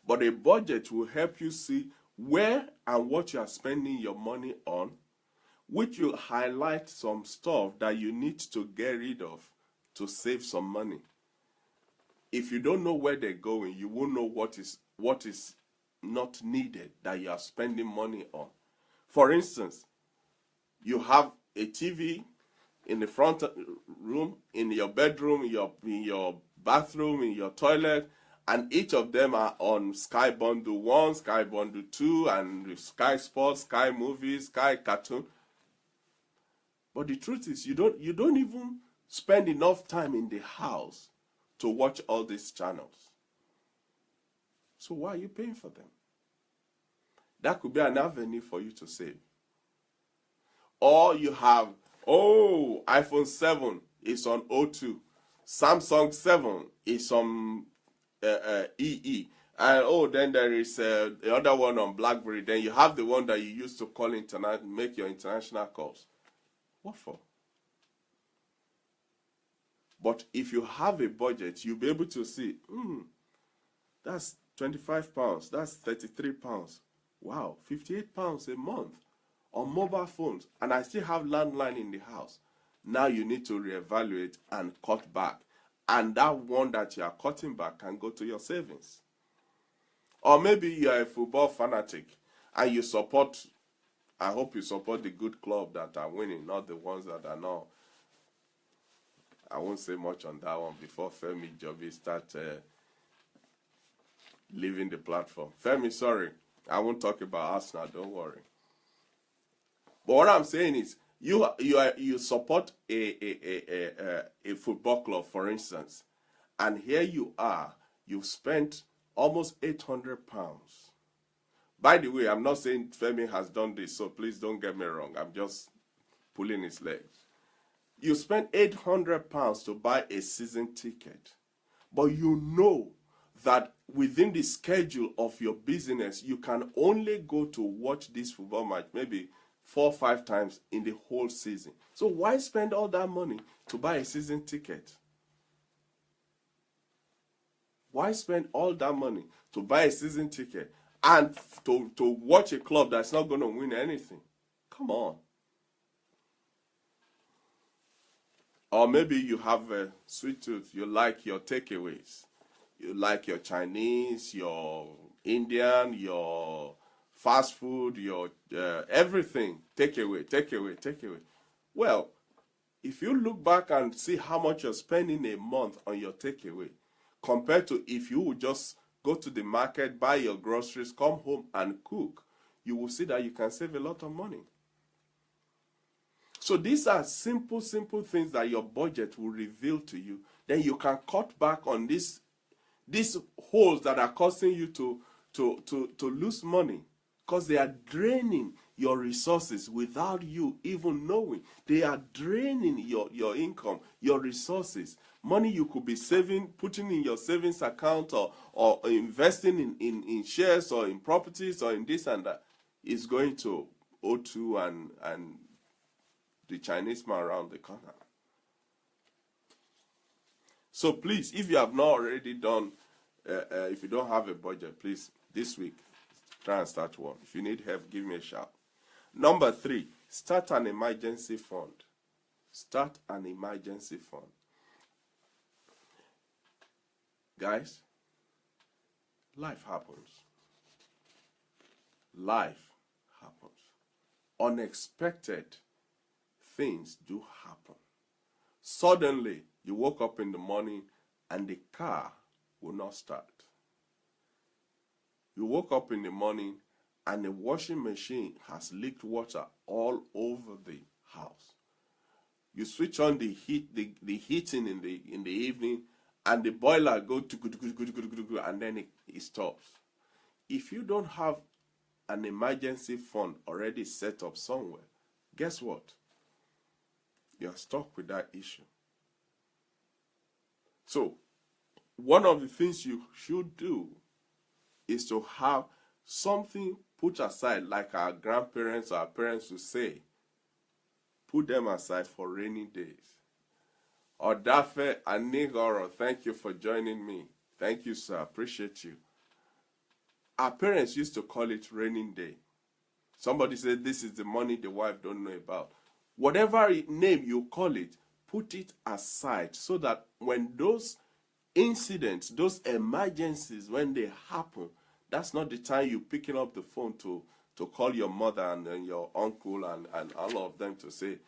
But a budget will help you see where and what you are spending your money on, which will highlight some stuff that you need to get rid of to save some money. If you don't know where they're going, you won't know what is not needed that you are spending money on. For instance, you have a TV in the front room, in your bedroom, in your bathroom, in your toilet, and each of them are on Sky Bundle 1, Sky Bundle 2, and Sky Sports, Sky Movies, Sky Cartoon. But the truth is, you don't even spend enough time in the house to watch all these channels. So why are you paying for them? That could be an avenue for you to save. Or you have, iPhone 7 is on O2. Samsung 7 is on EE. And then there is the other one on BlackBerry. Then you have the one that you use to call make your international calls. What for? But if you have a budget, you'll be able to see, that's £25, that's £33. Wow, £58 a month on mobile phones. And I still have landline in the house. Now you need to reevaluate and cut back. And that one that you are cutting back can go to your savings. Or maybe you are a football fanatic and you support, I hope you support the good club that are winning, not the ones that are not. I won't say much on that one before Femi Jobi start leaving the platform. Femi, sorry, I won't talk about Arsenal, don't worry. But what I'm saying is, you support a football club, for instance, and here you are, you've spent almost £800. By the way, I'm not saying Femi has done this, so please don't get me wrong. I'm just pulling his legs. You spent £800 to buy a season ticket, but you know that within the schedule of your business, you can only go to watch this football match maybe 4 or 5 times in the whole season. So why spend all that money to buy a season ticket? Why spend all that money to buy a season ticket and to watch a club that's not going to win anything? Come on. Or maybe you have a sweet tooth. You like your takeaways. You like your Chinese, your Indian, your fast food, your everything. Takeaway. Well, if you look back and see how much you're spending a month on your takeaway, compared to if you would just go to the market, buy your groceries, come home and cook, you will see that you can save a lot of money. So these are simple things that your budget will reveal to you. Then you can cut back on these holes that are causing you to lose money, because they are draining your resources without you even knowing. They are draining your income, your resources. Money you could be saving, putting in your savings account or investing in shares or in properties or in this and that is going to O2 and the Chinese man around the corner. So please, if you have not already done, if you don't have a budget, please, this week, try and start one. If you need help, give me a shout. Number 3, start an emergency fund. Start an emergency fund. Guys, life happens. Life happens. Unexpected things do happen. Suddenly, you woke up in the morning and the car will not start. You woke up in the morning and the washing machine has leaked water all over the house. You switch on the heating in the evening and the boiler goes and then it stops. If you don't have an emergency fund already set up somewhere, guess what? You're stuck with that issue. So, one of the things you should do is to have something put aside, like our grandparents or our parents would say, put them aside for rainy days. Odafe Anigoro, thank you for joining me. Thank you, sir. Appreciate you. Our parents used to call it raining day. Somebody said this is the money the wife don't know about. Whatever name you call it, put it aside so that when those incidents, those emergencies, when they happen, that's not the time you picking up the phone to call your mother and your uncle and all of them to say,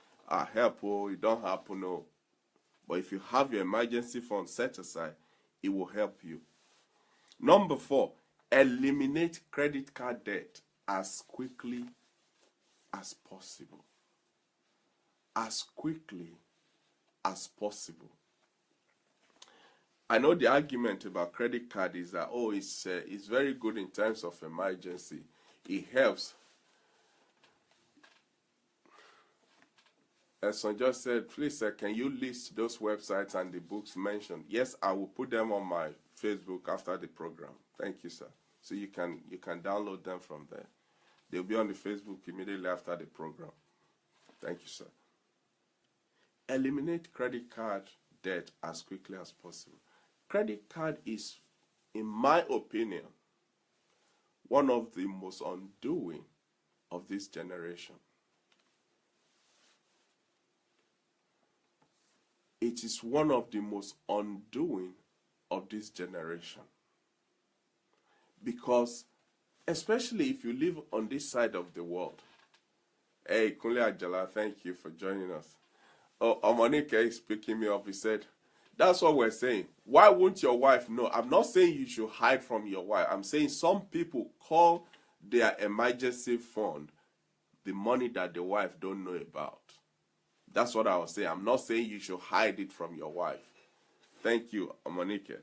help, oh, it don't happen, no. But if you have your emergency fund set aside, it will help you. Number 4, eliminate credit card debt as quickly as possible. As quickly as possible. I know the argument about credit card is that, oh, it's very good in times of emergency. It helps. As I just said, please, sir, can you list those websites and the books mentioned? Yes, I will put them on my Facebook after the program. Thank you, sir. So you can download them from there. They'll be on the Facebook immediately after the program. Thank you, sir. Eliminate credit card debt as quickly as possible. Credit card is, in my opinion, one of the most undoing of this generation. It is one of the most undoing of this generation. Because, especially if you live on this side of the world. Hey, Kunle Ajala, thank you for joining us. Oh, Omonike is picking me up. He said, that's what we're saying. Why won't your wife know? I'm not saying you should hide from your wife. I'm saying some people call their emergency fund the money that the wife don't know about. That's what I was saying. I'm not saying you should hide it from your wife. Thank you, Omonike.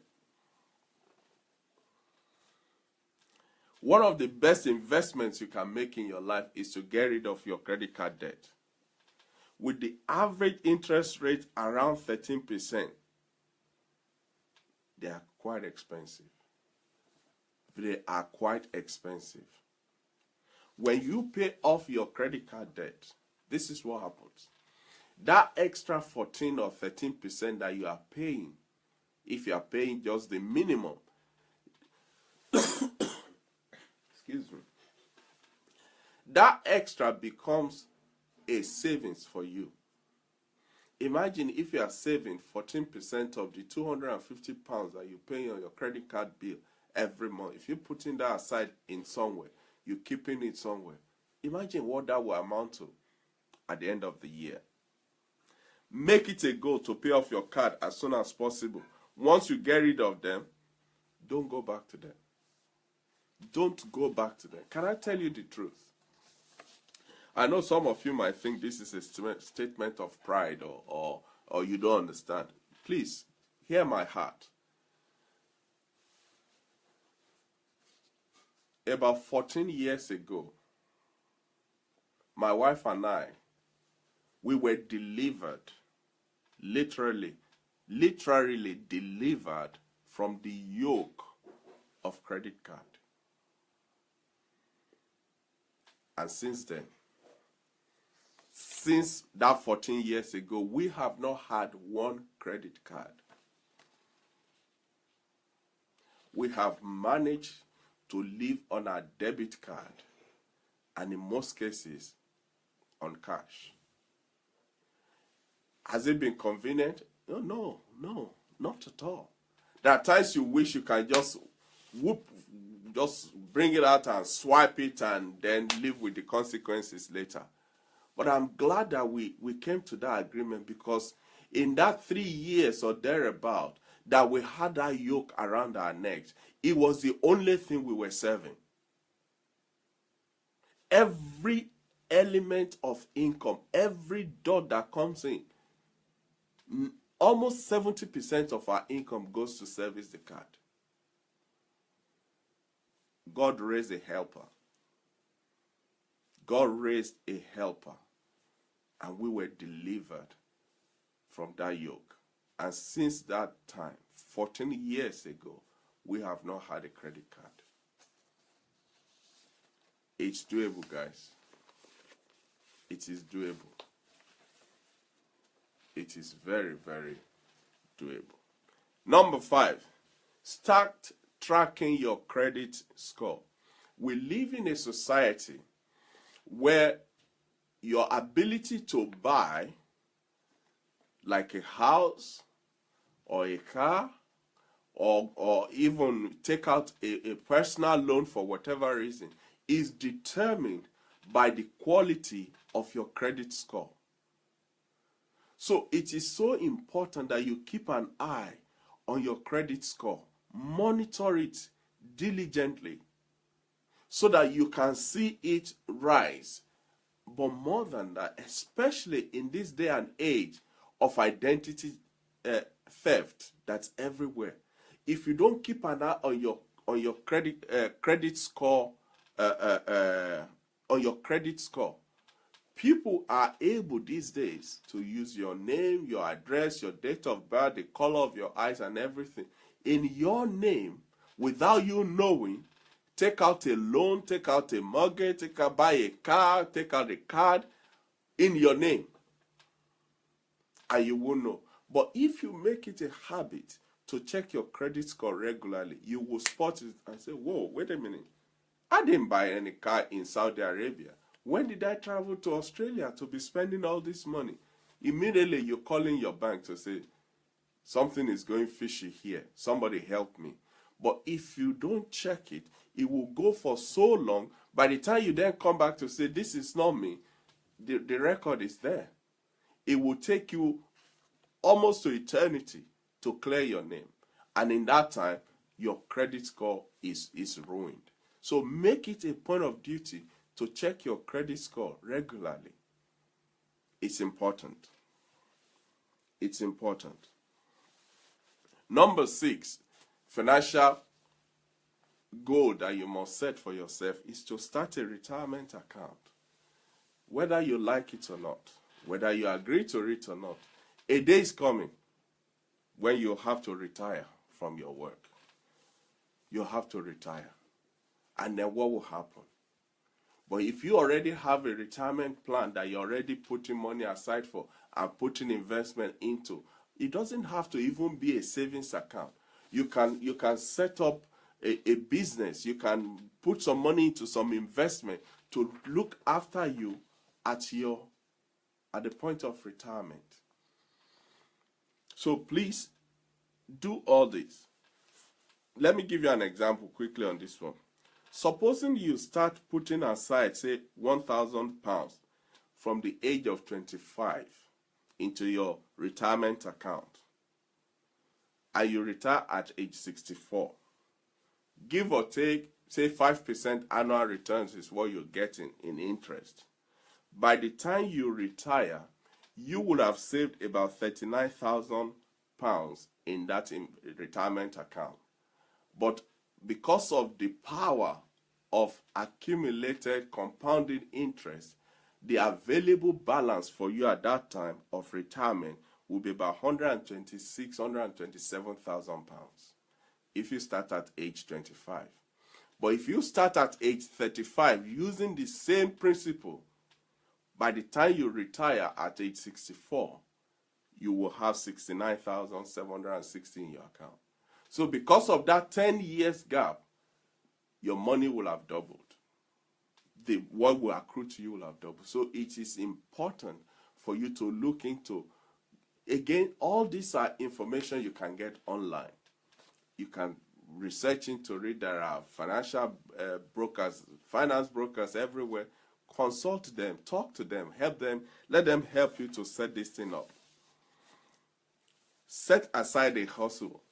One of the best investments you can make in your life is to get rid of your credit card debt. With the average interest rate around 13%, they are quite expensive. They are quite expensive. When you pay off your credit card debt, this is what happens. That extra 14 or 13% that you are paying, if you are paying just the minimum, excuse me, that extra becomes a savings for you. Imagine if you are saving 14% of the £250 that you pay on your credit card bill every month. If you're putting that aside in somewhere, you're keeping it somewhere. Imagine what that will amount to at the end of the year. Make it a goal to pay off your card as soon as possible. Once you get rid of them, don't go back to them. Don't go back to them. Can I tell you the truth? I know some of you might think this is a statement of pride or you don't understand. Please, hear my heart. About 14 years ago, my wife and I, we were delivered, literally delivered from the yoke of credit card. And since then, since that 14 years ago, we have not had one credit card. We have managed to live on our debit card and in most cases on cash. Has it been convenient? No, not at all. There are times you wish you can just bring it out and swipe it and then live with the consequences later. But I'm glad that we came to that agreement, because in that 3 years or thereabout that we had that yoke around our necks, it was the only thing we were serving. Every element of income, every dollar that comes in, almost 70% of our income goes to service the card. God raised a helper. God raised a helper, and we were delivered from that yoke. And since that time, 14 years ago, we have not had a credit card. It's doable, guys. It is doable. It is very, very doable. Number 5, start tracking your credit score. We live in a society where your ability to buy, like a house or a car, or even take out a personal loan for whatever reason, is determined by the quality of your credit score. So it is so important that you keep an eye on your credit score. Monitor it diligently so that you can see it rise. But more than that, especially in this day and age of identity theft that's everywhere, if you don't keep an eye on your credit score, people are able these days to use your name, your address, your date of birth, the color of your eyes, and everything in your name without you knowing. Take out a loan, take out a mortgage, buy a car, take out a card in your name, and you won't know. But if you make it a habit to check your credit score regularly, you will spot it and say, whoa, wait a minute. I didn't buy any car in Saudi Arabia. When did I travel to Australia to be spending all this money? Immediately you're calling your bank to say, something is going fishy here. Somebody help me. But if you don't check it, it will go for so long. By the time you then come back to say, this is not me, the record is there. It will take you almost to eternity to clear your name. And in that time, your credit score is ruined. So make it a point of duty to check your credit score regularly. It's important. It's important. Number 6, financial goal that you must set for yourself is to start a retirement account. Whether you like it or not, whether you agree to it or not, a day is coming when you have to retire from your work. You have to retire. And then what will happen? But if you already have a retirement plan that you're already putting money aside for and putting investment into, it doesn't have to even be a savings account. You can set up a business. You can put some money into some investment to look after you at the point of retirement. So please do all this. Let me give you an example quickly on this one. Supposing you start putting aside, say, £1,000 from the age of 25 into your retirement account, and you retire at age 64, give or take, say 5% annual returns is what you're getting in interest. By the time you retire, you would have saved about £39,000 in that retirement account. But because of the power of accumulated compounding interest, the available balance for you at that time of retirement will be about £127,000 if you start at age 25. But if you start at age 35 using the same principle, by the time you retire at age 64, you will have £69,760 in your account. So because of that 10 years gap, your money will have doubled. What will accrue to you will have doubled. So it is important for you to look into. Again, all these are information you can get online. You can research into it. There are financial brokers, finance brokers everywhere. Consult them, talk to them, help them, let them help you to set this thing up. Set aside a hustle.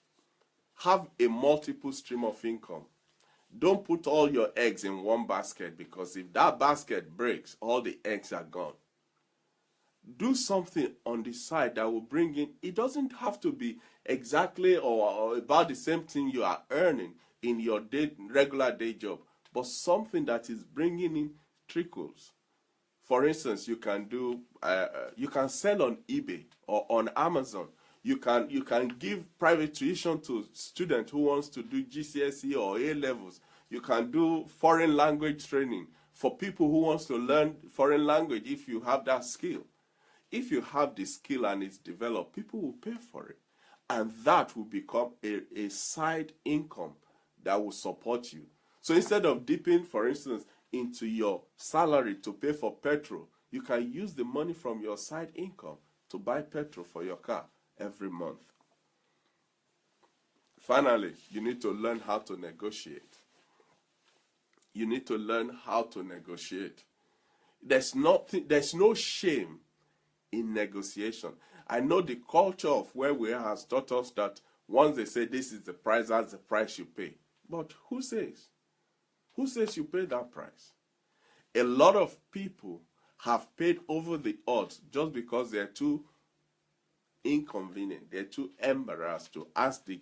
Have a multiple stream of income. Don't put all your eggs in one basket, because if that basket breaks, all the eggs are gone. Do something on the side that will bring in. It doesn't have to be exactly or about the same thing you are earning in your regular day job, but something that is bringing in trickles. For instance, you can sell on eBay or on Amazon. You can give private tuition to students who wants to do GCSE or A levels. You can do foreign language training for people who wants to learn foreign language if you have that skill. if you have the skill and it's developed, people will pay for it. And that will become a side income that will support you. So instead of dipping, for instance, into your salary to pay for petrol, you can use the money from your side income to buy petrol for your car every month. Finally, you need to learn how to negotiate. You need to learn how to negotiate. There's no shame in negotiation. I know the culture of where we are has taught us that once they say this is the price, that's the price you pay. But who says? Who says you pay that price? A lot of people have paid over the odds just because they're too inconvenient. They're too embarrassed to ask the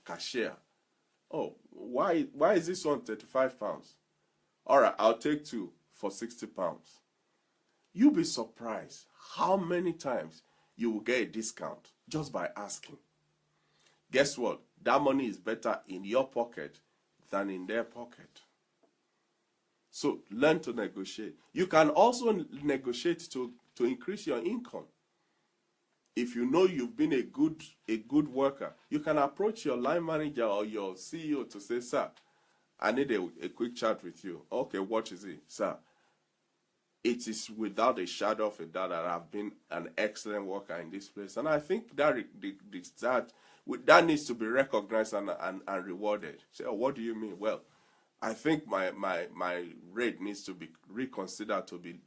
cashier, oh, why is this one 35 pounds? All right, I'll take two for 60 pounds. You'll be surprised how many times you will get a discount just by asking. Guess what? That money is better in your pocket than in their pocket. So learn to negotiate. You can also negotiate to increase your income. If you know you've been a good worker, you can approach your line manager or your CEO to say, sir, I need a quick chat with you. Okay, what is it? Sir, it is without a shadow of a doubt that I've been an excellent worker in this place. And I think that that needs to be recognized and rewarded. Say, oh, what do you mean? Well, I think my rate needs to be reconsidered to be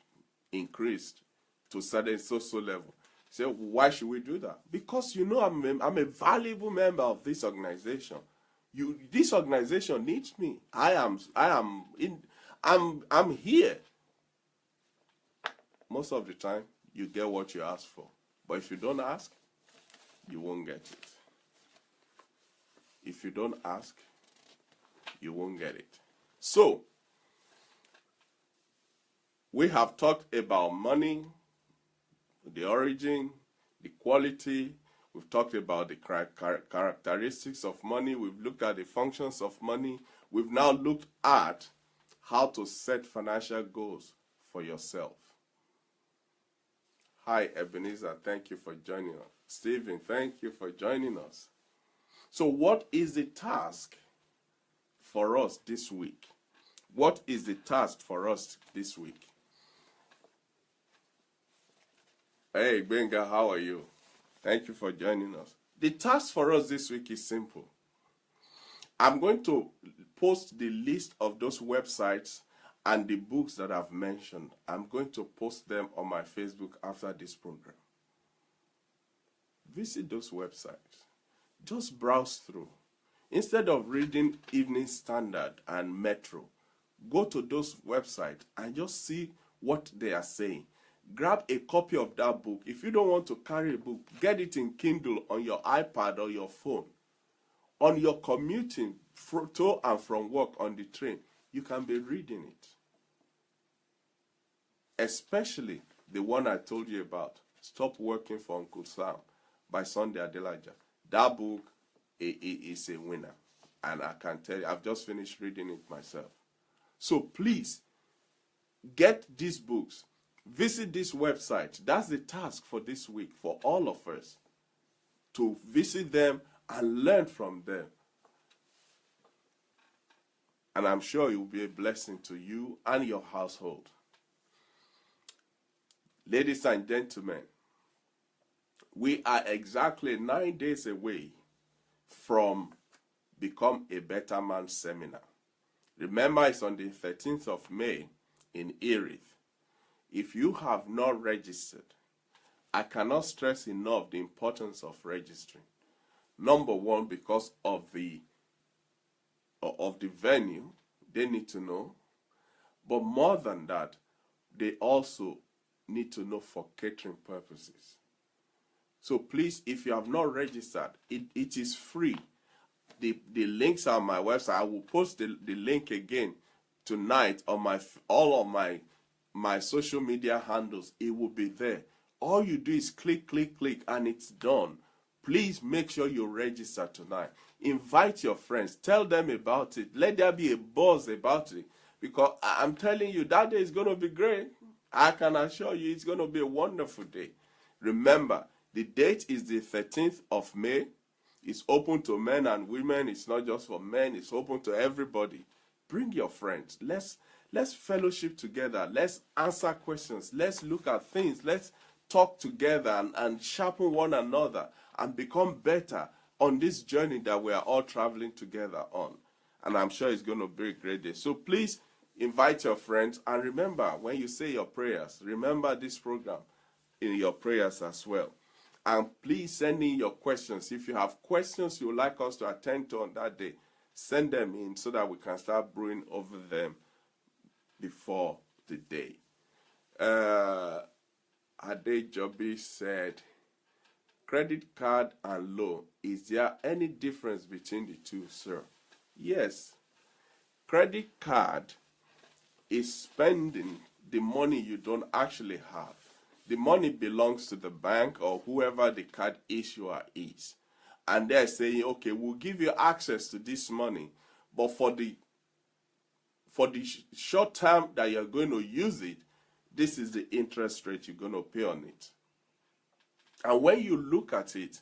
increased to a certain social level. Say, why should we do that? Because you know I'm a valuable member of this organization. This organization needs me. I'm here. Most of the time, you get what you ask for. But if you don't ask, you won't get it. If you don't ask, you won't get it. So, we have talked about money, the origin, the quality. We've talked about the characteristics of money. We've looked at the functions of money. We've now looked at how to set financial goals for yourself. Hi, Ebenezer. Thank you for joining us. Stephen, thank you for joining us. So what is the task for us this week? What is the task for us this week? Hey, Benga, how are you? Thank you for joining us. The task for us this week is simple. I'm going to post the list of those websites and the books that I've mentioned. I'm going to post them on my Facebook after this program. Visit those websites. Just browse through. Instead of reading Evening Standard and Metro, go to those websites and just see what they are saying. Grab a copy of that book. If you don't want to carry a book, get it in Kindle on your iPad or your phone. On your commuting to and from work on the train, you can be reading it. Especially the one I told you about, Stop Working for Uncle Sam by Tunde Adelaja. That book is a winner. And I can tell you, I've just finished reading it myself. So please, get these books. Visit this website. That's the task for this week for all of us. To visit them and learn from them. And I'm sure it will be a blessing to you and your household. Ladies and gentlemen, we are exactly 9 days away from Become a Better Man seminar. Remember, it's on the 13th of May in Erith. If you have not registered, I cannot stress enough the importance of registering. Number one, because of the venue, they need to know. But more than that, they also need to know for catering purposes. So please, if you have not registered, it is free. The links are on my website. I will post the link again tonight on all of my social media handles. It will be there. All you do is click, and it's done. Please make sure you register tonight. Invite your friends. Tell them about it. Let there be a buzz about it. Because I'm telling you, that day is going to be great. I can assure you it's going to be a wonderful day. Remember, the date is the 13th of May. It's open to men and women. It's not just for men. It's open to everybody. Bring your friends. Let's fellowship together. Let's answer questions. Let's look at things. Let's talk together and sharpen one another and become better on this journey that we are all traveling together on. And I'm sure it's going to be a great day. So please invite your friends. And remember, when you say your prayers, remember this program in your prayers as well. And please send in your questions. If you have questions you would like us to attend to on that day, send them in so that we can start brewing over them before the day. Adelaja said, credit card and loan, is there any difference between the two, sir? Yes. Credit card is spending the money you don't actually have. The money belongs to the bank or whoever the card issuer is. And they're saying, okay, we'll give you access to this money, but for the short term that you're going to use it, this is the interest rate you're going to pay on it. And when you look at it,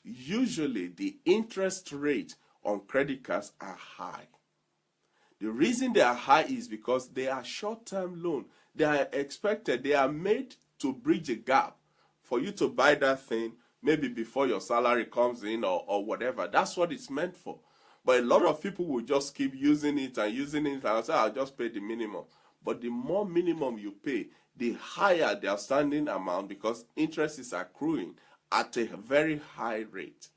usually the interest rate on credit cards are high. The reason they are high is because they are short-term loan. They are expected, they are made to bridge a gap for you to buy that thing maybe before your salary comes in or whatever. That's what it's meant for. But a lot of people will just keep using it and say, I'll just pay the minimum. But the more minimum you pay, the higher the outstanding amount, because interest is accruing at a very high rate.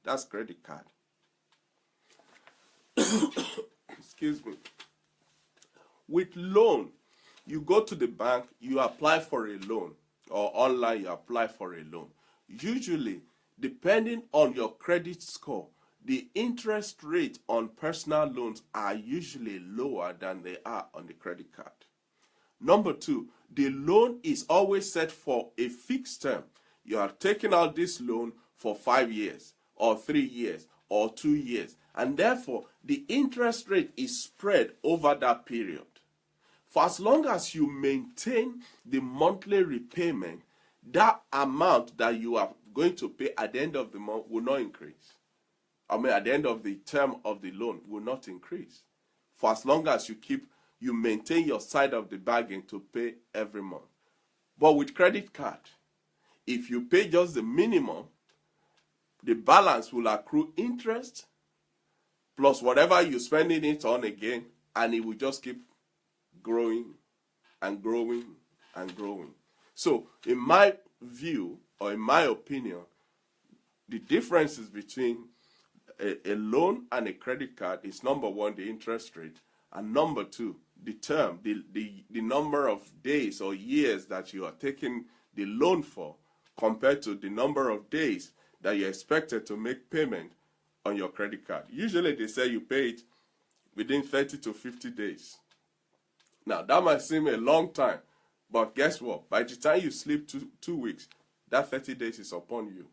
That's credit card. Excuse me. With loan, you go to the bank, you apply for a loan, or online you apply for a loan. Usually, depending on your credit score, the interest rate on personal loans are usually lower than they are on the credit card. Number two, the loan is always set for a fixed term. You are taking out this loan for 5 years, or 3 years, or 2 years, and therefore the interest rate is spread over that period. For as long as you maintain the monthly repayment, that amount that you are going to pay at the end of the month will not increase. At the end of the term of the loan will not increase. For as long as you maintain your side of the bargain to pay every month. But with credit card, if you pay just the minimum, the balance will accrue interest plus whatever you're spending it on again, and it will just keep growing and growing and growing. So in my view, or in my opinion, the differences between a loan and a credit card is, number one, the interest rate, and number two, the term, the number of days or years that you are taking the loan for, compared to the number of days that you're expected to make payment on your credit card. Usually they say you pay it within 30 to 50 days. Now, that might seem a long time, but guess what? By the time you sleep 2 weeks, that 30 days is upon you.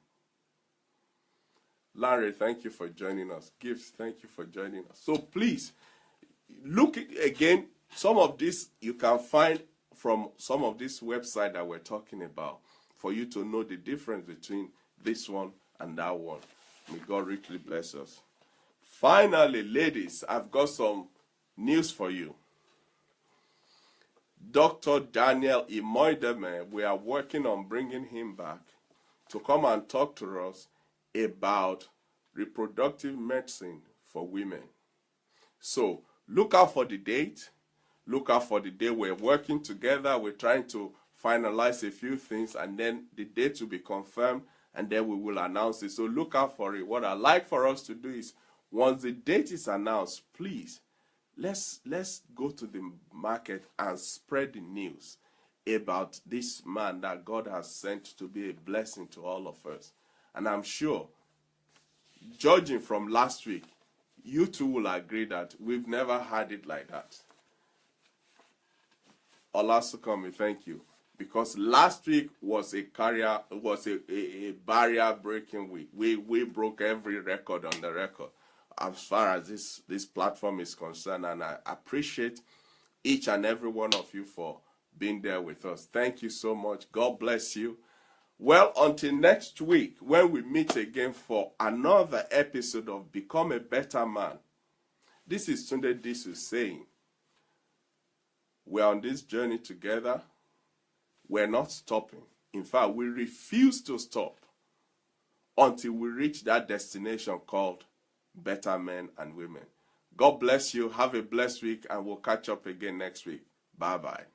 Larry, thank you for joining us. Gibbs, thank you for joining us. So please, look again. Some of this you can find from some of this website that we're talking about for you to know the difference between this one and that one. May God richly bless us. Finally, ladies, I've got some news for you. Dr. Daniel Imoideme, we are working on bringing him back to come and talk to us about reproductive medicine for women. So look out for the date. Look out for the day. We're working together. We're trying to finalize a few things, and then the date will be confirmed, and then we will announce it. So look out for it. What I'd like for us to do is, once the date is announced, please, let's go to the market and spread the news about this man that God has sent to be a blessing to all of us. And I'm sure, judging from last week, you two will agree that we've never had it like that. Olasukami, thank you. Because last week was a barrier breaking week. We broke every record on the record as far as this platform is concerned, and I appreciate each and every one of you for being there with us. Thank you so much. God bless you. Well, until next week, when we meet again for another episode of Become a Better Man, this is Tunde Disu saying, we're on this journey together. We're not stopping. In fact, we refuse to stop until we reach that destination called better men and women. God bless you. Have a blessed week, and we'll catch up again next week. Bye-bye.